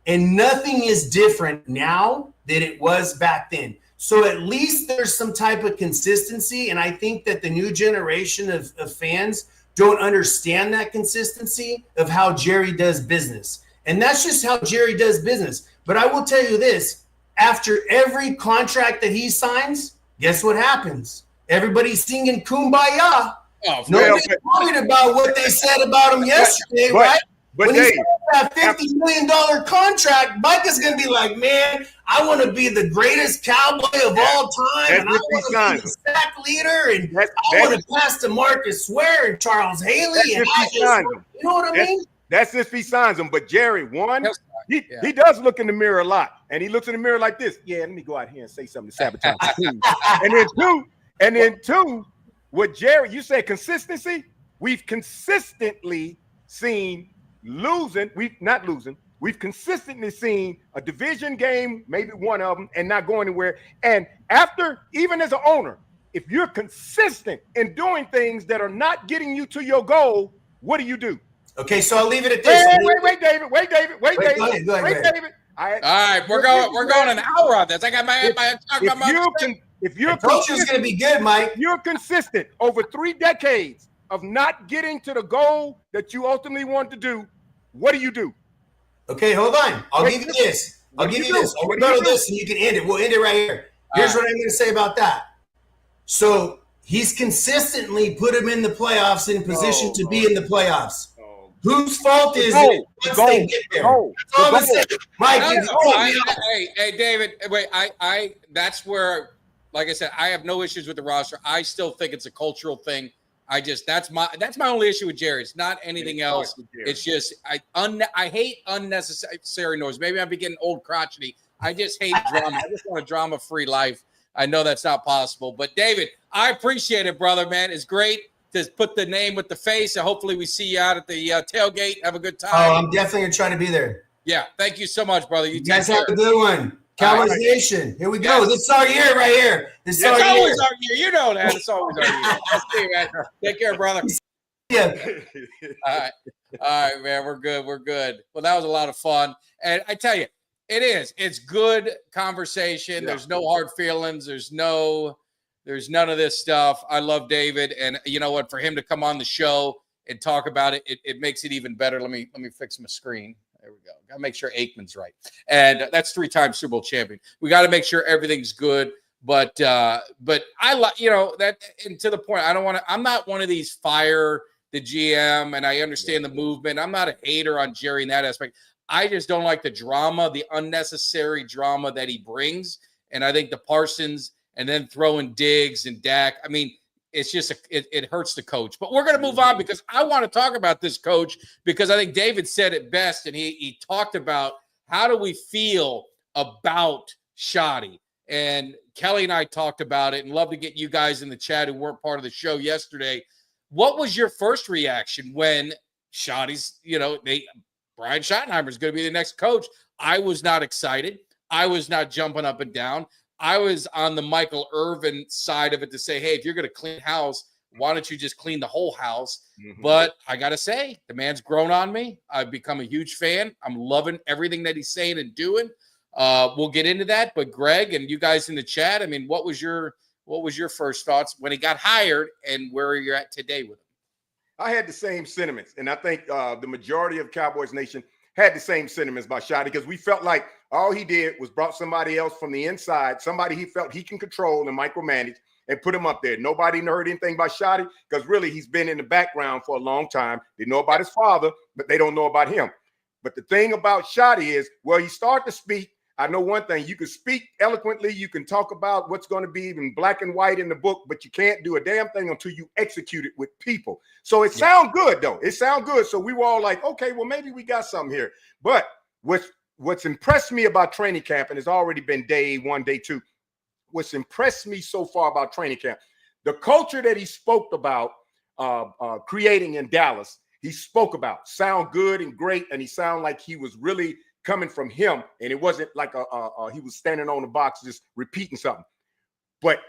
and nothing is different now than it was back then. So at least there's some type of consistency, and I think that the new generation of fans don't understand that consistency of how Jerry does business. And that's just how Jerry does business. But I will tell you this, after every contract that he signs, guess what happens? Everybody's singing Kumbaya. Nobody's worried about what they said about him yesterday, right? But when he signs that $50 million contract, Mike is going to be like, man, I want to be the greatest Cowboy of all time. And I want to be the sack leader. And I want to pass to Marcus Ware and Charles Haley. You know what I mean? That's if he signs him. But Jerry, he does look in the mirror a lot. And he looks in the mirror like this. Yeah, let me go out here and say something to sabotage the team. And then two, what Jerry, you say consistency? We've consistently seen we've consistently seen a division game, maybe one of them, and not going anywhere. And after, even as an owner, if you're consistent in doing things that are not getting you to your goal, what do you do? Okay, so I'll leave it at this. Wait, David. All right, we're going an hour on this. I got my if you're Coach is going to be good, Mike. You're consistent over 3 decades of not getting to the goal that you ultimately want to do. What do you do? Okay, hold on. I'll give you this. I'll rebuttal this, and you can end it. We'll end it right here. Here's what I'm going to say about that. So he's consistently put him in the playoffs, in position to be in the playoffs. Whose fault is it once they get there? That's all I'm saying. Mike, hey, David, wait. That's where, like I said, I have no issues with the roster. I still think it's a cultural thing. That's my only issue with Jerry. It's not anything else. It's just I hate unnecessary noise. Maybe I'm getting old crotchety. I just hate drama. I just want a drama-free life. I know that's not possible. But David, I appreciate it, brother, man. It's great to put the name with the face, and hopefully we see you out at the tailgate. Have a good time. Oh, I'm definitely going to try to be there. Yeah, thank you so much, brother. You guys have a good one. Cowboys Nation. Here we go. Yes. This is our year right here. It's always our year. You know that. It's always our year. See, man. Take care, brother. Yeah. All right, man. We're good. Well, that was a lot of fun. And I tell you, it is. It's good conversation. Yeah. There's no hard feelings. There's none of this stuff. I love David. And you know what? For him to come on the show and talk about it, it makes it even better. Let me fix my screen. There we go. Got to make sure Aikman's right. And that's 3-time Super Bowl champion. We got to make sure everything's good. But I like, that, and to the point, I'm not one of these fire the GM, and I understand the movement. I'm not a hater on Jerry in that aspect. I just don't like the drama, the unnecessary drama that he brings. And I think the Parsons and then throwing Diggs and Dak, I mean, it's just it hurts the coach. But we're going to move on because I want to talk about this coach because I think David said it best, and he talked about how do we feel about Schotty. And Kelly and I talked about it, and love to get you guys in the chat who weren't part of the show yesterday. What was your first reaction when Schotty's, Brian Schottenheimer is going to be the next coach? I was not excited. I was not jumping up and down. I was on the Michael Irvin side of it to say, hey, if you're going to clean house, why don't you just clean the whole house? Mm-hmm. But I got to say, the man's grown on me. I've become a huge fan. I'm loving everything that he's saying and doing. We'll get into that. But Greg and you guys in the chat, I mean, what was your first thoughts when he got hired and where you're at today with him? I had the same sentiments. And I think the majority of Cowboys Nation had the same sentiments about Schotty because we felt like all he did was brought somebody else from the inside, somebody he felt he can control and micromanage, and put him up there. Nobody heard anything about Schotty because really he's been in the background for a long time. They know about his father, but they don't know about him. But the thing about Schotty is, well, you start to speak. I know one thing, you can speak eloquently, you can talk about what's going to be in black and white in the book, but you can't do a damn thing until you execute it with people. So it sounds good, though. It sounds good. So we were all like, okay, well, maybe we got something here. But what's impressed me about training camp, and it's already been day 1, day 2, what's impressed me so far about training camp, the culture that he spoke about creating in Dallas, he spoke about, sound good and great, and he sounded like he was really coming from him, and it wasn't like he was standing on the box just repeating something. But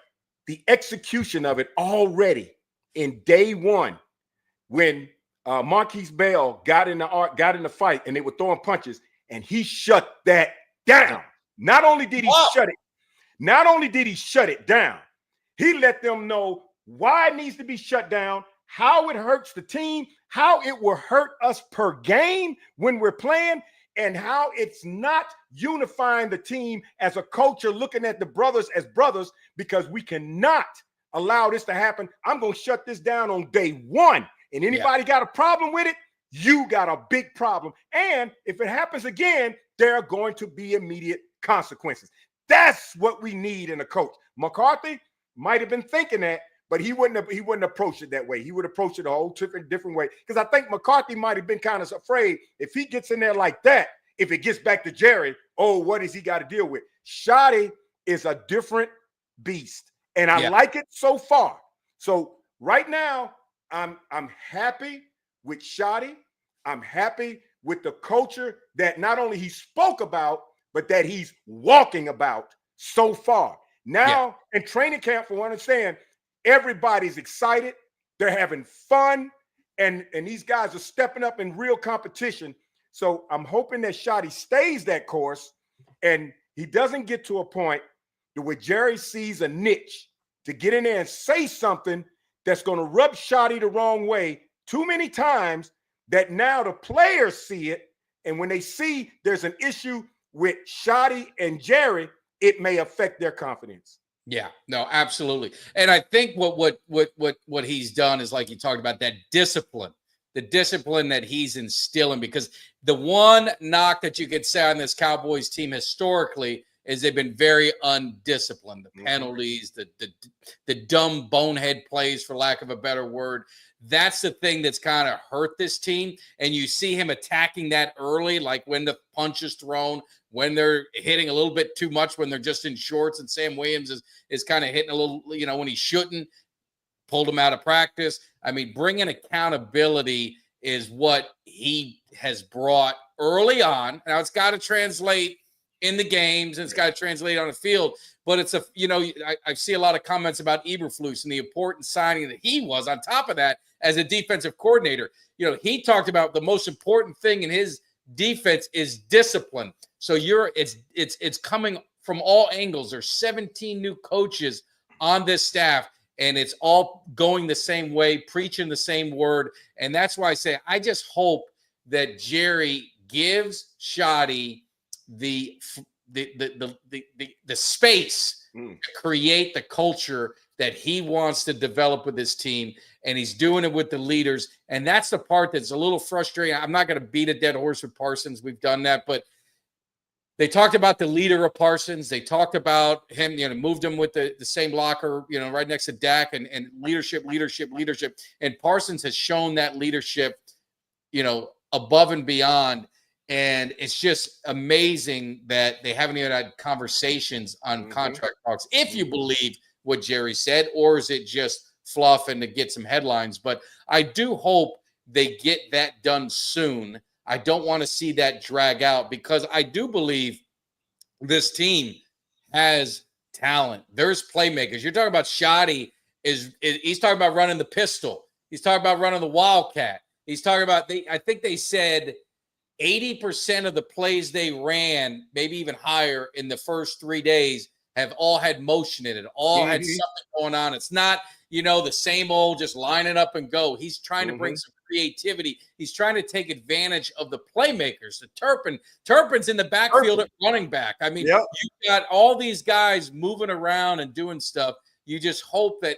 the execution of it already in day 1, when Marquise Bell got in the fight and they were throwing punches, and he shut that down. Not only did he shut it down, he let them know why it needs to be shut down, how it hurts the team, how it will hurt us per game when we're playing, and how it's not unifying the team as a culture, looking at the brothers as brothers, because we cannot allow this to happen. I'm going to shut this down on day 1. And anybody got a problem with it, you got a big problem. And if it happens again, there are going to be immediate consequences. That's what we need in a coach. McCarthy might have been thinking that, but he wouldn't approach it that way. He would approach it a whole different way. Because I think McCarthy might have been kind of afraid if he gets in there like that, if it gets back to Jerry, what has he got to deal with? Schotty is a different beast, and I like it so far. So right now, I'm happy with Schotty. I'm happy with the culture that not only he spoke about, but that he's walking about so far. Now in training camp, from what I understand, everybody's excited. They're having fun. And these guys are stepping up in real competition. So I'm hoping that Schotty stays that course And he doesn't get to a point where Jerry sees a niche to get in there and say something that's going to rub Schotty the wrong way too many times that now the players see it. And when they see there's an issue with Schotty and Jerry, it may affect their confidence. Yeah, no, absolutely. And I think what he's done is, like you talked about, that discipline, the discipline that he's instilling, because the one knock that you could say on this Cowboys team historically is they've been very undisciplined. The penalties, the dumb bonehead plays, for lack of a better word. That's the thing that's kind of hurt this team. And you see him attacking that early, like when the punch is thrown, when they're hitting a little bit too much, when they're just in shorts, and Sam Williams is kind of hitting a little, when he shouldn't, pulled him out of practice. I mean, bringing accountability is what he has brought early on. Now it's got to translate in the games, and it's got to translate on the field. But it's I see a lot of comments about Eberflus and the important signing that he was, on top of that, as a defensive coordinator. He talked about the most important thing in his defense is discipline. So it's coming from all angles. There's 17 new coaches on this staff, and it's all going the same way, preaching the same word. And that's why I say I just hope that Jerry gives Schotty the space to create the culture that he wants to develop with his team, and he's doing it with the leaders. And that's the part that's a little frustrating. I'm not going to beat a dead horse with Parsons. We've done that, but they talked about the leader of Parsons. They talked about him, moved him with the same locker, right next to Dak, and leadership. And Parsons has shown that leadership, above and beyond. And it's just amazing that they haven't even had conversations on contract talks, if you believe what Jerry said, or is it just fluff and to get some headlines? But I do hope they get that done soon. I don't want to see that drag out, because I do believe this team has talent. There's playmakers. You're talking about Schotty he's talking about running the pistol. He's talking about running the Wildcat. He's talking about, I think they said 80% of the plays they ran, maybe even higher, in the first 3 days have all had motion in it, all had something going on. It's not, the same old just line it up and go. He's trying to bring some creativity. He's trying to take advantage of the playmakers. The Turpin's in the backfield at running back. I mean, you've got all these guys moving around and doing stuff. You just hope that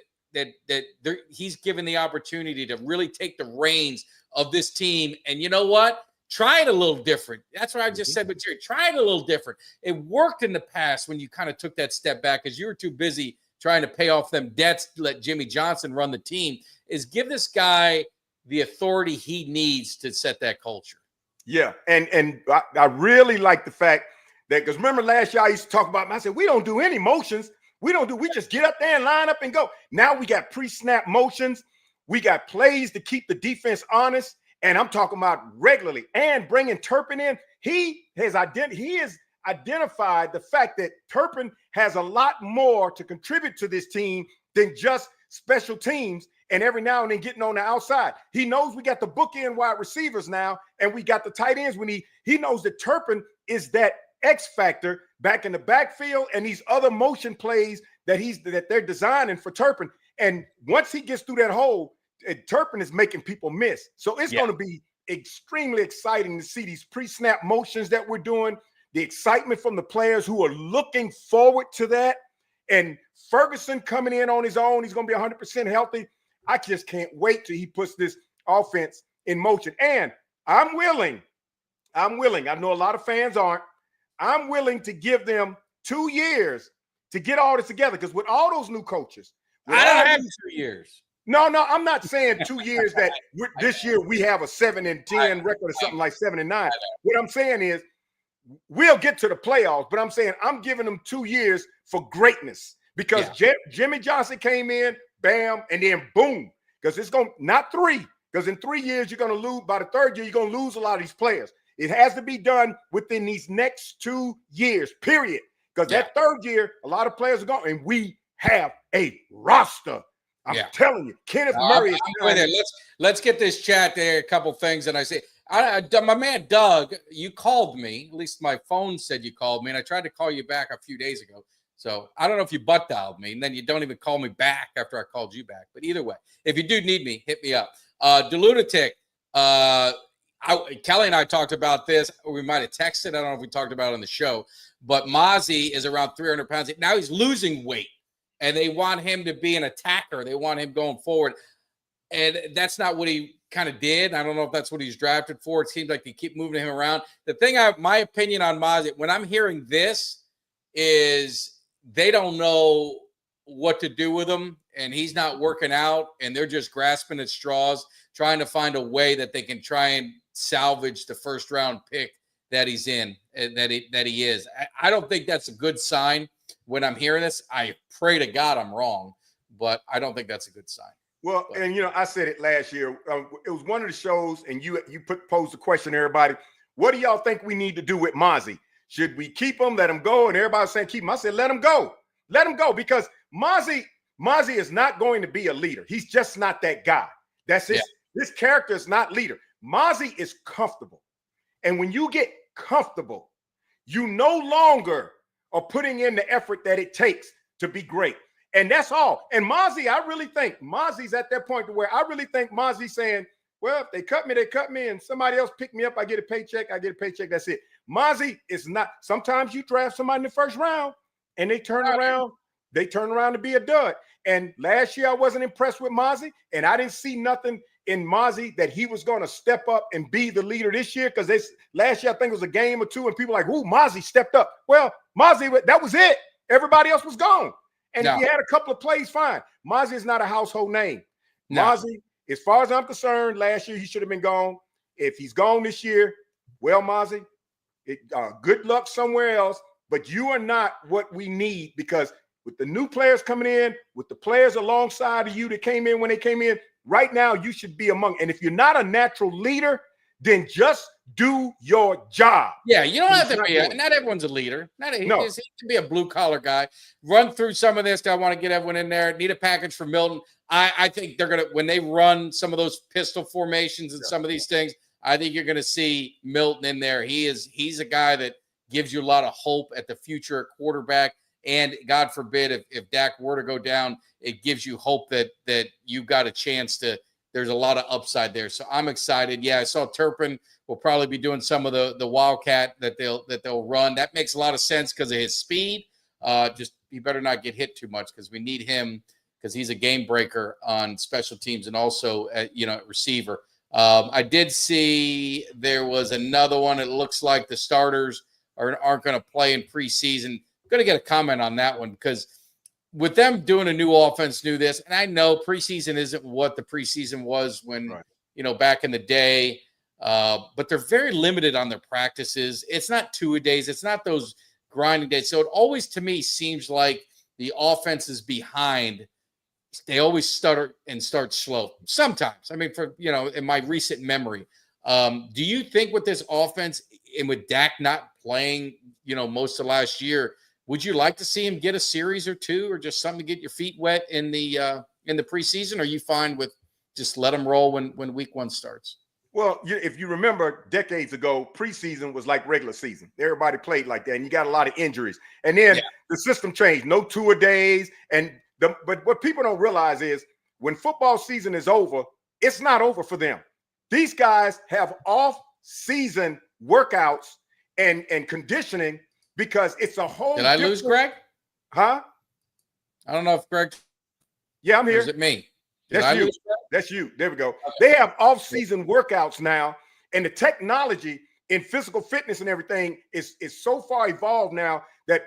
he's given the opportunity to really take the reins of this team. And you know what? Try it a little different. That's what I just said with Jerry. Try it a little different. It worked in the past when you kind of took that step back because you were too busy trying to pay off them debts to let Jimmy Johnson run the team. Is give this guy the authority he needs to set that culture. Yeah, and I really like the fact that, because remember last year I used to talk about, I said, we don't do any motions. We just get up there and line up and go. Now we got pre-snap motions. We got plays to keep the defense honest. And I'm talking about regularly, and bringing Turpin in. He has identified the fact that Turpin has a lot more to contribute to this team than just special teams and every now and then getting on the outside. He knows we got the bookend wide receivers now, and we got the tight ends. When he knows that Turpin is that X factor back in the backfield, and these other motion plays that they're designing for Turpin. And once he gets through that hole, Turpin is making people miss. So it's going to be extremely exciting to see these pre-snap motions that we're doing, the excitement from the players who are looking forward to that. And Ferguson coming in on his own, he's going to be 100% healthy. I just can't wait till he puts this offense in motion. And I'm willing, I know a lot of fans aren't, I'm willing to give them 2 years to get all this together, because with all those new coaches, I don't have 2 years. No, I'm not saying 2 years that this year we have a 7-10 record or something like 7-9. What I'm saying is we'll get to the playoffs, but I'm saying I'm giving them 2 years for greatness, because Jimmy Johnson came in, bam, and then boom, because it's going to, not 3, because in 3 years you're going to lose. By the third year, you're going to lose a lot of these players. It has to be done within these next 2 years, period, because that third year, a lot of players are going, and we have a roster. I'm telling you, Kenneth Murray. Let's get this chat there. A couple things, and I say My man Doug, you called me. At least my phone said you called me, and I tried to call you back a few days ago. So I don't know if you butt dialed me, and then you don't even call me back after I called you back. But either way, if you do need me, hit me up. Delunatic, Kelly and I talked about this. Or we might have texted. I don't know if we talked about it on the show. But Mozzie is around 300 pounds. Now he's losing weight, and they want him to be an attacker. They want him going forward. And that's not what he kind of did. I don't know if that's what he's drafted for. It seems like they keep moving him around. The thing, my opinion on Mozzie, when I'm hearing this, is they don't know what to do with him, and he's not working out, and they're just grasping at straws, trying to find a way that they can try and salvage the first round pick that he's in, that he is. I don't think that's a good sign when I'm hearing this. I pray to God I'm wrong, but I don't think that's a good sign. Well, and I said it last year. It was one of the shows, and you posed the question to everybody. What do y'all think we need to do with Mozzie? Should we keep him, let him go? And everybody's saying keep him. I said let him go. Let him go, because Mozzie is not going to be a leader. He's just not that guy. That's his. Yeah. This character is not leader. Mozzie is comfortable. And when you get comfortable, you no longer are putting in the effort that it takes to be great. And that's all. And Mozzie, I really think Mozzie's at that point to where I really think Mozzie's saying, well, if they cut me, they cut me, and somebody else pick me up, I get a paycheck, that's it. Mozzie is not. Sometimes you draft somebody in the first round and they turn around to be a dud. And last year I wasn't impressed with Mozzie, and I didn't see nothing in Mozzie that he was going to step up and be the leader this year, because last year I think it was a game or two and people were like, ooh, Mozzie stepped up. Well, Mozzie, that was it. Everybody else was gone. And if he had a couple of plays, fine. Mozzie is not a household name. No. Mozzie, as far as I'm concerned, last year he should have been gone. If he's gone this year, well, Mozzie, good luck somewhere else. But you are not what we need, because with the new players coming in, with the players alongside of you that came in when they came in, right now you should be among. And if you're not a natural leader, then just do your job. Yeah, you don't have to be. Not everyone's a leader. He can be a blue collar guy. Run through some of this. I want to get everyone in there. Need a package for Milton. I think they're gonna, when they run some of those pistol formations and some of these things, I think you're gonna see Milton in there. He's a guy that gives you a lot of hope at the future quarterback. And God forbid if Dak were to go down, it gives you hope that you've got a chance to. There's a lot of upside there. So I'm excited. Yeah, I saw Turpin will probably be doing some of the Wildcat that they'll run. That makes a lot of sense because of his speed. Just he better not get hit too much, because we need him, because he's a game breaker on special teams and also at receiver. I did see there was another one. It looks like the starters aren't going to play in preseason. I'm going to get a comment on that one, because with them doing a new offense, and I know preseason isn't what the preseason was when, back in the day, but they're very limited on their practices. It's not two-a-days. It's not those grinding days. So it always, to me, seems like the offense is behind. They always stutter and start slow. Sometimes, I mean, in my recent memory, do you think with this offense and with Dak not playing, most of last year, would you like to see him get a series or two, or just something to get your feet wet in the preseason? Or are you fine with just let him roll when week one starts? Well, if you remember decades ago, preseason was like regular season. Everybody played like that, and you got a lot of injuries. And then the system changed. No two-a-days. But what people don't realize is when football season is over, it's not over for them. These guys have off-season workouts and conditioning, because it's a whole. Did I lose Greg? Huh? I don't know if Greg. Yeah, I'm here. Or is it me? That's you. There we go. Okay. They have off-season workouts now, and the technology in physical fitness and everything is so far evolved now that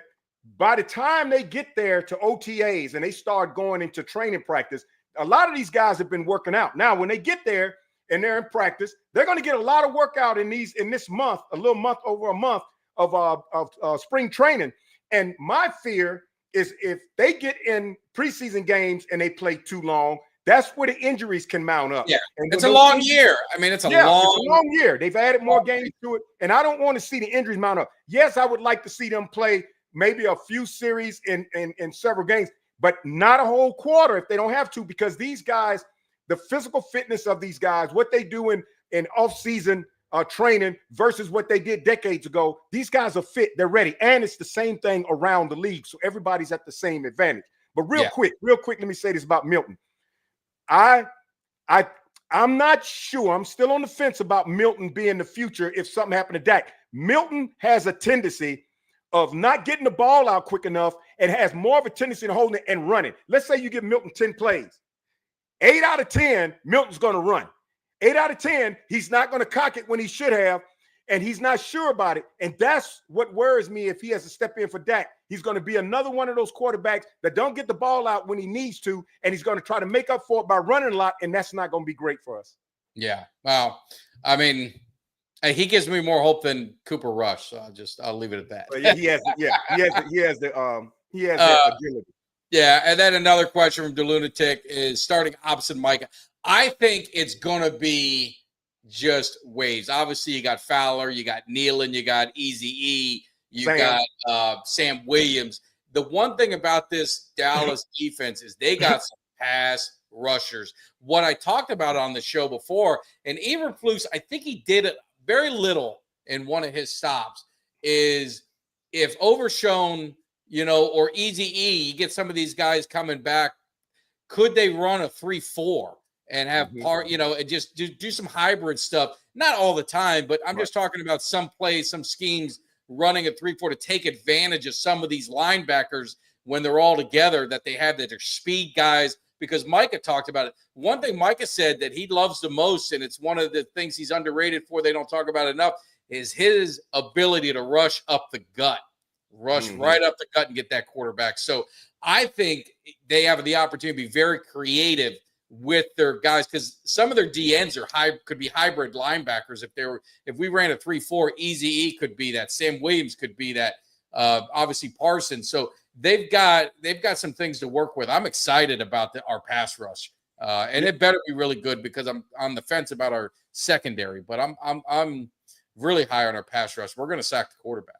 by the time they get there to OTAs and they start going into training practice, a lot of these guys have been working out. Now, when they get there and they're in practice, they're going to get a lot of workout in this month, over a month of spring training. And my fear is if they get in preseason games and they play too long, that's where the injuries can mount up. Yeah, and it's a long year. I mean, it's a long year. They've added more games to it, and I don't want to see the injuries mount up. Yes, I would like to see them play maybe a few series in several games, but not a whole quarter if they don't have to, because these guys, the physical fitness of these guys, what they do in off-season training versus what they did decades ago. These guys are fit. They're ready. And it's the same thing around the league. So everybody's at the same advantage. But real quick, let me say this about Milton. I'm not sure. I'm still on the fence about Milton being the future if something happened to Dak. Milton has a tendency of not getting the ball out quick enough and has more of a tendency to hold it and running. Let's say you give Milton 10 plays. 8 out of 10, Milton's going to run. 8 out of 10, he's not going to cock it when he should have, and he's not sure about it. And that's what worries me if he has to step in for Dak. He's going to be another one of those quarterbacks that don't get the ball out when he needs to, and he's going to try to make up for it by running a lot, and that's not going to be great for us. Yeah. Well, I mean, he gives me more hope than Cooper Rush, so I'll leave it at that. But he has the agility. Yeah, and then another question from DeLunatic is starting opposite Micah. I think it's going to be just waves. Obviously, you got Fowler, you got Nealon, you got Eazy-E, you got Sam Williams. The one thing about this Dallas defense is they got some pass rushers. What I talked about on the show before, and Eberflus, I think he did it very little in one of his stops, is if Overshown, or Eazy-E, you get some of these guys coming back, could they run a 3-4 and have and just do some hybrid stuff? Not all the time, but I'm just talking about some plays, some schemes running a 3-4 to take advantage of some of these linebackers when they're all together, that they have, that they're speed guys, because Micah talked about it. One thing Micah said that he loves the most, and it's one of the things he's underrated for, they don't talk about enough, is his ability to rush up the gut. Right up the gut and get that quarterback. So I think they have the opportunity to be very creative with their guys, because some of their DNs could be hybrid linebackers. If we ran a 3-4, Eazy-E could be that. Sam Williams could be that. Obviously Parsons. So they've got some things to work with. I'm excited about our pass rush, and it better be really good, because I'm on the fence about our secondary. But I'm really high on our pass rush. We're going to sack the quarterback.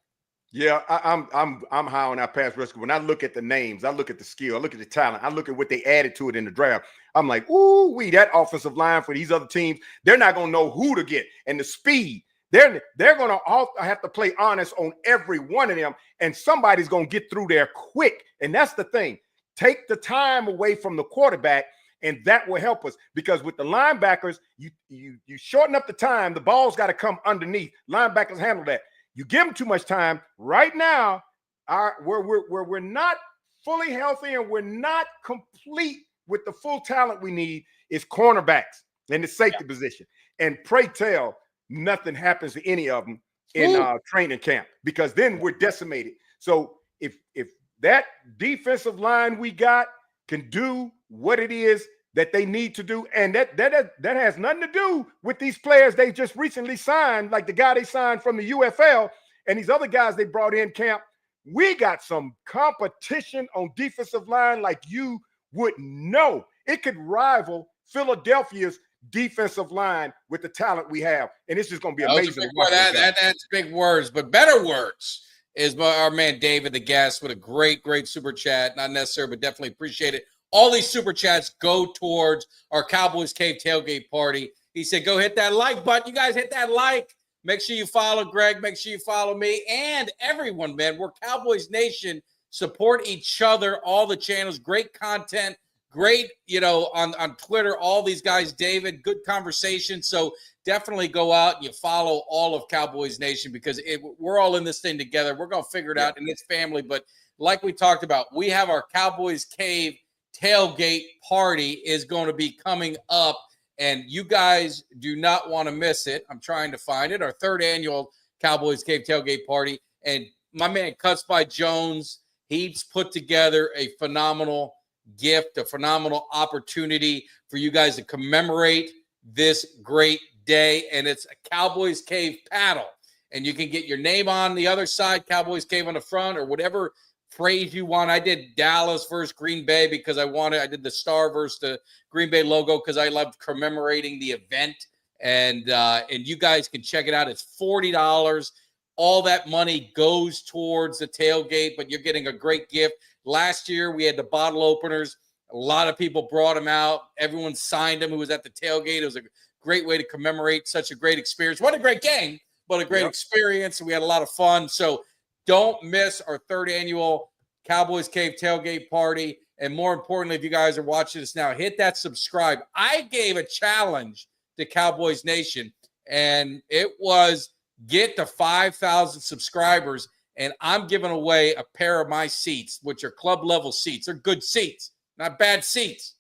Yeah, I'm high on our pass rush. When I look at the names, I look at the skill, I look at the talent, I look at what they added to it in the draft. I'm like, that offensive line for these other teams, they're not going to know who to get. And the speed, they're going to all have to play honest on every one of them, and somebody's going to get through there quick. And that's the thing. Take the time away from the quarterback, and that will help us, because with the linebackers, you shorten up the time, the ball's got to come underneath. Linebackers handle that. You give them too much time. Right now, we're not fully healthy and we're not complete with the full talent we need is cornerbacks and the safety position. And pray tell, nothing happens to any of them in training camp, because then we're decimated. So if that defensive line we got can do what it is that they need to do, and that has nothing to do with these players they just recently signed, like the guy they signed from the UFL and these other guys they brought in camp. We got some competition on defensive line like you wouldn't know. It could rival Philadelphia's defensive line with the talent we have, and it's just going to be amazing. That's big words, but better words is our man David, the guest, with a great super chat. Not necessary, but definitely appreciate it. All these super chats go towards our Cowboys Cave tailgate party. He said, go hit that like button. You guys hit that like. Make sure you follow Greg. Make sure you follow me and everyone, man. We're Cowboys Nation. Support each other, all the channels. Great content. Great, on Twitter, all these guys, David, good conversation. So definitely go out and you follow all of Cowboys Nation, because we're all in this thing together. We're going to figure it out, and it's family. But like we talked about, we have our Cowboys Cave tailgate party is going to be coming up, and you guys do not want to miss it. I'm trying to find it. Our 3rd annual Cowboys Cave tailgate party, and my man Cuts by Jones, he's put together a phenomenal gift, a phenomenal opportunity for you guys to commemorate this great day, and it's a Cowboys Cave paddle, and you can get your name on the other side, Cowboys Cave on the front, or whatever phrase you want. I did Dallas versus Green Bay because I did the star versus the Green Bay logo because I loved commemorating the event. And you guys can check it out. It's $40. All that money goes towards the tailgate, but you're getting a great gift. Last year we had the bottle openers. A lot of people brought them out. Everyone signed them who was at the tailgate. It was a great way to commemorate such a great experience. What a great game, but a great experience. And we had a lot of fun. So don't miss our 3rd annual Cowboys Cave tailgate party. And more importantly, if you guys are watching this now, hit that subscribe. I gave a challenge to Cowboys Nation, and it was get to 5,000 subscribers, and I'm giving away a pair of my seats, which are club level seats. They're good seats, not bad seats.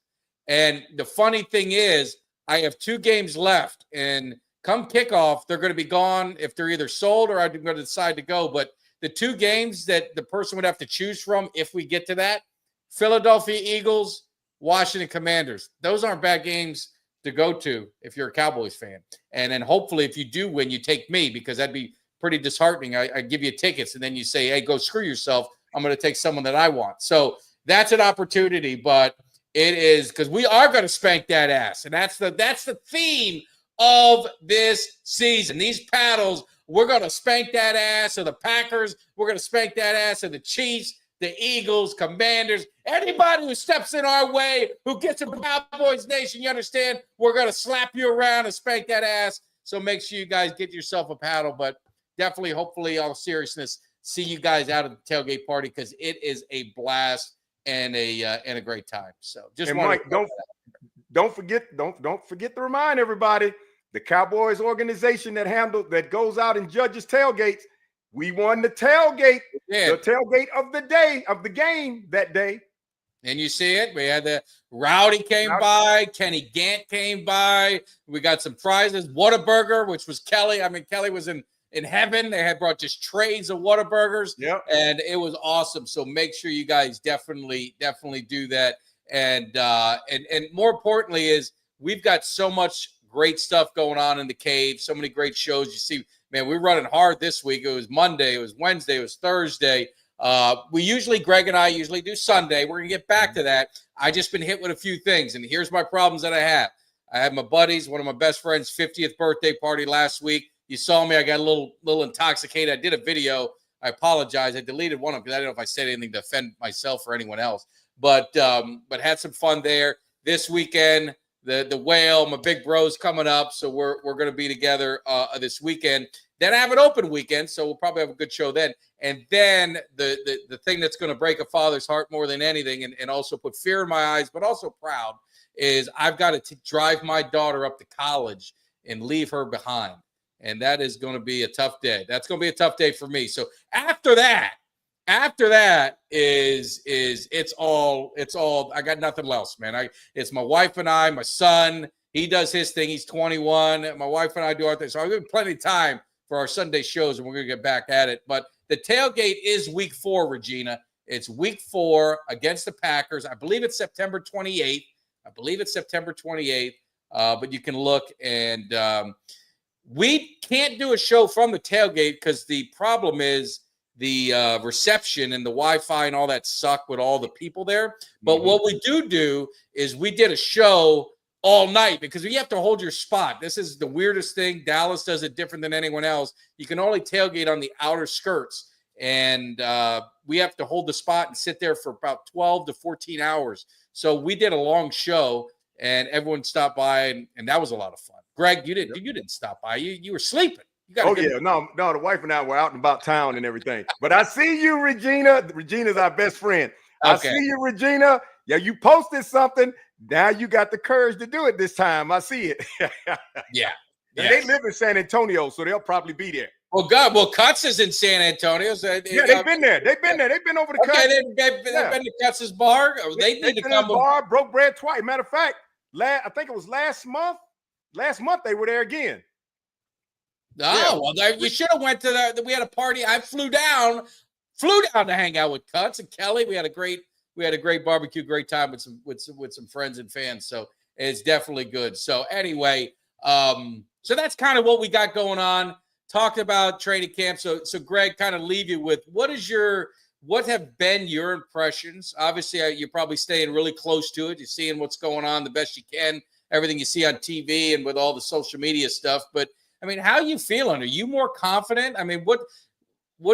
And the funny thing is, I have 2 games left, and come kickoff, they're going to be gone if they're either sold or I'm going to decide to go. But the 2 games that the person would have to choose from if we get to that, Philadelphia Eagles, Washington Commanders. Those aren't bad games to go to if you're a Cowboys fan. And then hopefully if you do win, you take me, because that'd be pretty disheartening. I give you tickets and then you say, hey, go screw yourself. I'm going to take someone that I want. So that's an opportunity, but it is because we are going to spank that ass. And that's the theme of this season. These paddles, we're going to spank that ass of the Packers. We're going to spank that ass of the Chiefs, the Eagles, Commanders, anybody who steps in our way, who gets in Cowboys Nation, you understand? We're going to slap you around and spank that ass. So make sure you guys get yourself a paddle. But definitely, hopefully, all seriousness, see you guys out at the tailgate party, because it is a blast and a great time. So just and Mike, don't forget to remind everybody, the Cowboys organization that goes out and judges tailgates. We won the tailgate, the tailgate of the game that day. And you see it. We had the Rowdy came by, Kenny Gant came by. We got some prizes. Whataburger, which was Kelly. I mean, Kelly was in heaven. They had brought just trays of Whataburgers. Yep. And it was awesome. So make sure you guys definitely do that. And more importantly is we've got so much great stuff going on in the cave. So many great shows. You see, man, we're running hard this week. It was Monday, it was Wednesday, it was Thursday. Greg and I usually do Sunday. We're going to get back to that. I just been hit with a few things, and here's my problems that I have. I had my buddies, one of my best friends' 50th birthday party last week. You saw me. I got a little intoxicated. I did a video. I apologize. I deleted one of them because I didn't know if I said anything to offend myself or anyone else. But had some fun there. This weekend, the whale, my big bro's coming up, so we're going to be together this weekend. Then I have an open weekend, so we'll probably have a good show then. And then the thing that's going to break a father's heart more than anything, and also put fear in my eyes, but also proud, is I've got to drive my daughter up to college and leave her behind. And that is going to be a tough day. That's going to be a tough day for me. So after that is it's all I got nothing else, man. It's my wife and I, my son, he does his thing. He's 21. My wife and I do our thing. So I've got plenty of time for our Sunday shows, and we're going to get back at it. But the tailgate is week 4, Regina. It's week 4 against the Packers. I believe it's September 28th. But you can look, and we can't do a show from the tailgate because the problem is the reception and the Wi-Fi and all that suck with all the people there. But what we do is we did a show all night, because you have to hold your spot. This is the weirdest thing. Dallas does it different than anyone else. You can only tailgate on the outer skirts, and we have to hold the spot and sit there for about 12 to 14 hours. So we did a long show, and everyone stopped by, and that was a lot of fun. Greg, you didn't stop by. You were sleeping. No, the wife and I were out and about town and everything. But I see you, Regina. Regina's our best friend. I see you, Regina. Yeah, you posted something. Now you got the courage to do it this time. I see it. Yeah. They live in San Antonio, so they'll probably be there. Well, God. Well, Cuts is in San Antonio. So they've been there. They've been over to Cuts. They've been to Cuts' bar. They need to come. Bar, broke bread twice. Matter of fact, I think it was last month. Last month they were there again. Oh, well, you should have went to we had a party. I flew down to hang out with Cuts and Kelly. We had a great barbecue, great time with some friends and fans. So it's definitely good. So anyway, so that's kind of what we got going on. Talked about training camp. So Greg, kind of leave you with what have been your impressions? Obviously, you're probably staying really close to it. You're seeing what's going on the best you can, everything you see on TV and with all the social media stuff. But I mean, how are you feeling? Are you more confident? I mean, what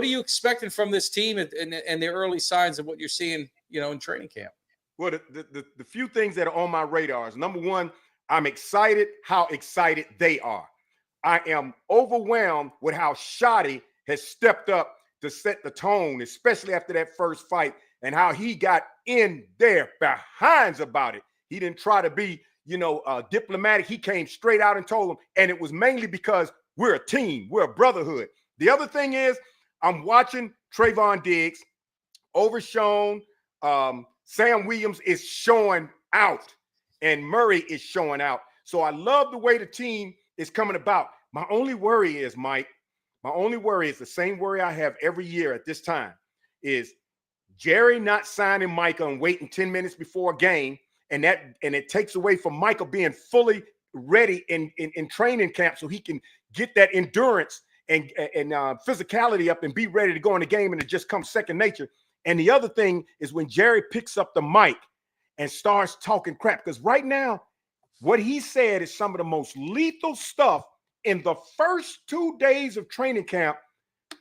are you expecting from this team and the early signs of what you're seeing, in training camp? Well, the few things that are on my radar is, number one, I'm excited how excited they are. I am overwhelmed with how Schotty has stepped up to set the tone, especially after that first fight, and how he got in their behinds about it. He didn't try to be, diplomatic. He came straight out and told them, and it was mainly because we're a team, we're a brotherhood. The other thing is, I'm watching Trayvon Diggs, overshown. Sam Williams is showing out, and Murray is showing out. So I love the way the team is coming about. My only worry is, Mike, the same worry I have every year at this time, is Jerry not signing Micah and waiting 10 minutes before a game, and it takes away from Micah being fully ready in training camp so he can get that endurance and physicality up and be ready to go in the game, and it just comes second nature. And the other thing is when Jerry picks up the mic and starts talking crap, because right now what he said is some of the most lethal stuff in the first 2 days of training camp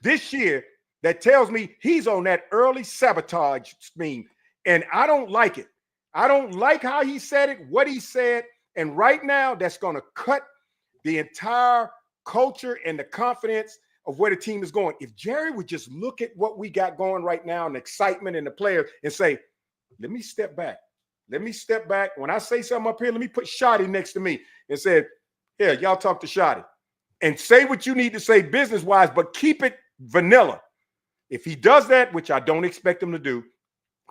this year that tells me he's on that early sabotage scheme. And I don't like it. I don't like how he said it, what he said. And right now, that's going to cut the entire culture and the confidence of where the team is going. If Jerry would just look at what we got going right now and the excitement and the players and say, let me step back. Let me step back. When I say something up here, let me put Schotty next to me and say, here, y'all talk to Schotty. And say what you need to say business-wise, but keep it vanilla. If he does that, which I don't expect him to do,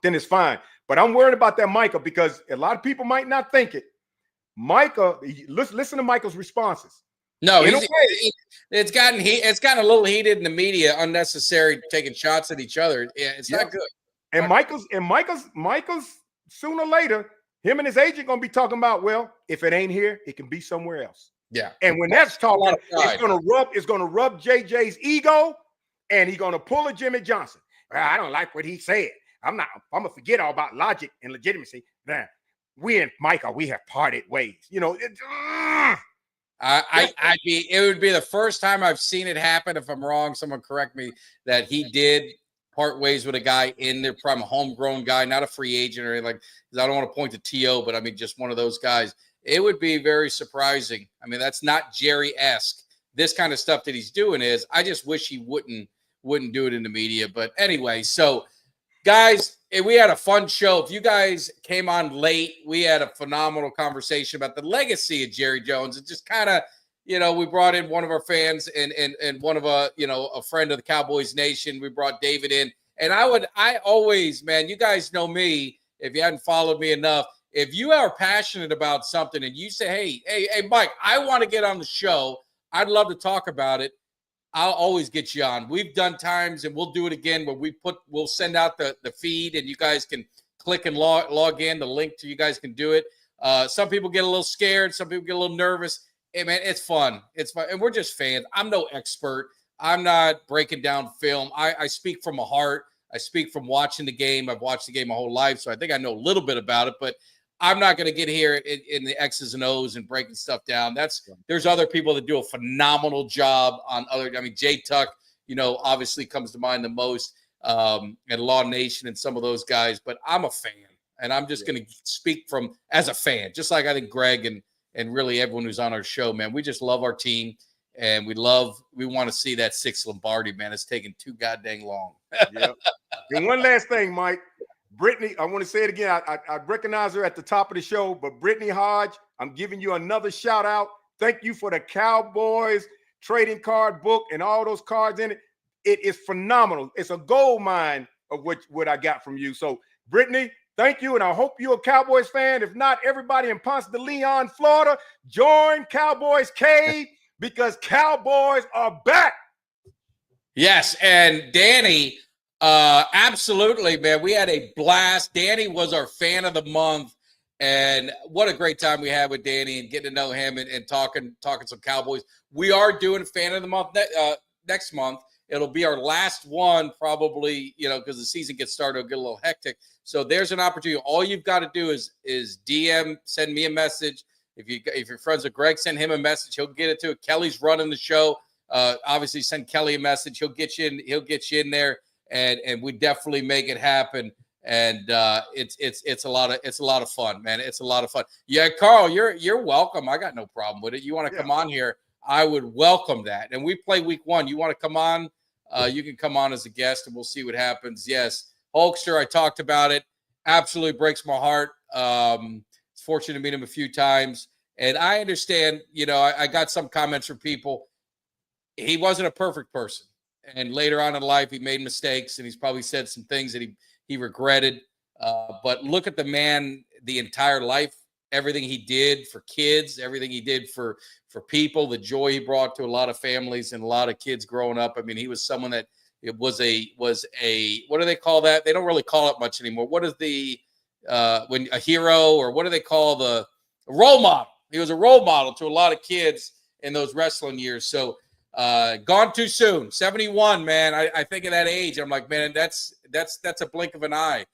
then it's fine. But I'm worried about that Micah, because a lot of people might not think it. Micah, listen to Michael's responses. No, it's gotten a little heated in the media, unnecessary taking shots at each other. Yeah, it's not good. And Michael's sooner or later, him and his agent gonna be talking about, well, if it ain't here, it can be somewhere else. Yeah. And when that's talking, it's gonna rub JJ's ego, and he's gonna pull a Jimmy Johnson. Well, I don't like what he said. I'm gonna forget all about logic and legitimacy. Now, we and Micah, we have parted ways. It would be the first time I've seen it happen. If I'm wrong, someone correct me, that he did part ways with a guy in their prime, a homegrown guy, not a free agent or anything. Like, because I don't want to point to T.O., but I mean, just one of those guys. It would be very surprising. I mean, that's not Jerry-esque. This kind of stuff that he's doing is, I just wish he wouldn't do it in the media. But anyway, so guys, we had a fun show. If you guys came on late, we had a phenomenal conversation about the legacy of Jerry Jones. It just kind of, we brought in one of our fans and one of a friend of the Cowboys Nation. We brought David in. And I always, man, you guys know me, if you hadn't followed me enough, if you are passionate about something and you say, hey, Mike, I want to get on the show, I'd love to talk about it, I'll always get you on. We've done times, and we'll do it again, where we'll send out the feed, and you guys can click and log in. The link to you guys can do it. Some people get a little scared. Some people get a little nervous. Hey, man, it's fun. It's fun. And we're just fans. I'm no expert. I'm not breaking down film. I speak from my heart. I speak from watching the game. I've watched the game my whole life, so I think I know a little bit about it, but I'm not going to get here in the X's and O's and breaking stuff down. There's other people that do a phenomenal job on other. I mean, Jay Tuck, obviously comes to mind the most, and Law Nation and some of those guys. But I'm a fan, and I'm just going to speak as a fan, just like I think Greg and really everyone who's on our show, man. We just love our team, and we want to see that 6th Lombardi, man. It's taken too goddamn long. Yep. And one last thing, Mike. Brittany, I want to say it again. I recognize her at the top of the show, but Brittany Hodge, I'm giving you another shout out. Thank you for the Cowboys trading card book and all those cards in it. It is phenomenal. It's a gold mine of what I got from you. So, Brittany, thank you, and I hope you're a Cowboys fan. If not, everybody in Ponce de Leon, Florida, join Cowboys Cave, because Cowboys are back. Yes, and Danny, absolutely, man. We had a blast. Danny was our fan of the month, and what a great time we had with Danny and getting to know him and talking some Cowboys. We are doing fan of the month next month. It'll be our last one, probably, because the season gets started, it'll get a little hectic. So there's an opportunity. All you've got to do is DM, send me a message. If you're friends with Greg, send him a message. He'll get it to it. Kelly's running the show. Obviously, send Kelly a message. He'll get you in there. And we definitely make it happen. And it's a lot of fun, man. It's a lot of fun. Yeah, Carl, you're welcome. I got no problem with it. You want to come on here, I would welcome that. And we play week 1. You want to come on? You can come on as a guest, and we'll see what happens. Yes, Hulkster, I talked about it. Absolutely breaks my heart. It's fortunate to meet him a few times, and I understand. You know, I got some comments from people. He wasn't a perfect person, and later on in life, he made mistakes, and he's probably said some things that he regretted. But look at the man, the entire life, everything he did for kids, everything he did for people, the joy he brought to a lot of families and a lot of kids growing up. I mean, he was someone that was a what do they call that? They don't really call it much anymore. What is the when a hero, or what do they call a role model? He was a role model to a lot of kids in those wrestling years. So gone too soon. 71, man. I think at that age, I'm like, man, that's a blink of an eye.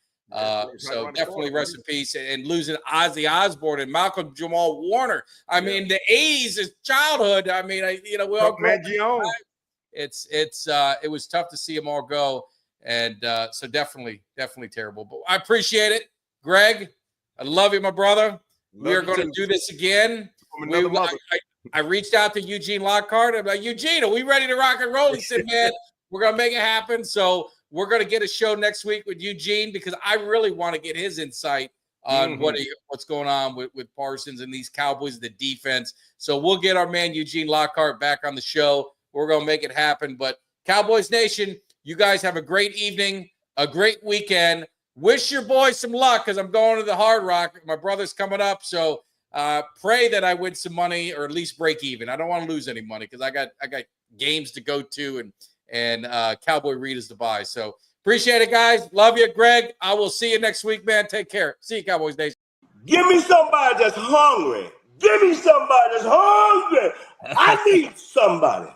So definitely rest in peace. And losing Ozzy Osbourne and Malcolm Jamal Warner. I mean, the 80s is childhood. I mean, we all grew up. It was tough to see them all go. And so definitely terrible. But I appreciate it. Greg, I love you, my brother. We are going to do this again. I reached out to Eugene Lockhart. I'm like, Eugene, are we ready to rock and roll? He said, man, we're going to make it happen. So we're going to get a show next week with Eugene, because I really want to get his insight on what's going on with Parsons and these Cowboys, the defense. So we'll get our man Eugene Lockhart back on the show. We're going to make it happen. But Cowboys Nation, you guys have a great evening, a great weekend. Wish your boys some luck, because I'm going to the Hard Rock. My brother's coming up. So pray that I win some money, or at least break even. I don't want to lose any money, because I got games to go to and Cowboy Readers to buy. So appreciate it, guys. Love you, Greg. I will see you next week, man. Take care. See you, Cowboys Nation. Give me somebody that's hungry. Give me somebody that's hungry. I need somebody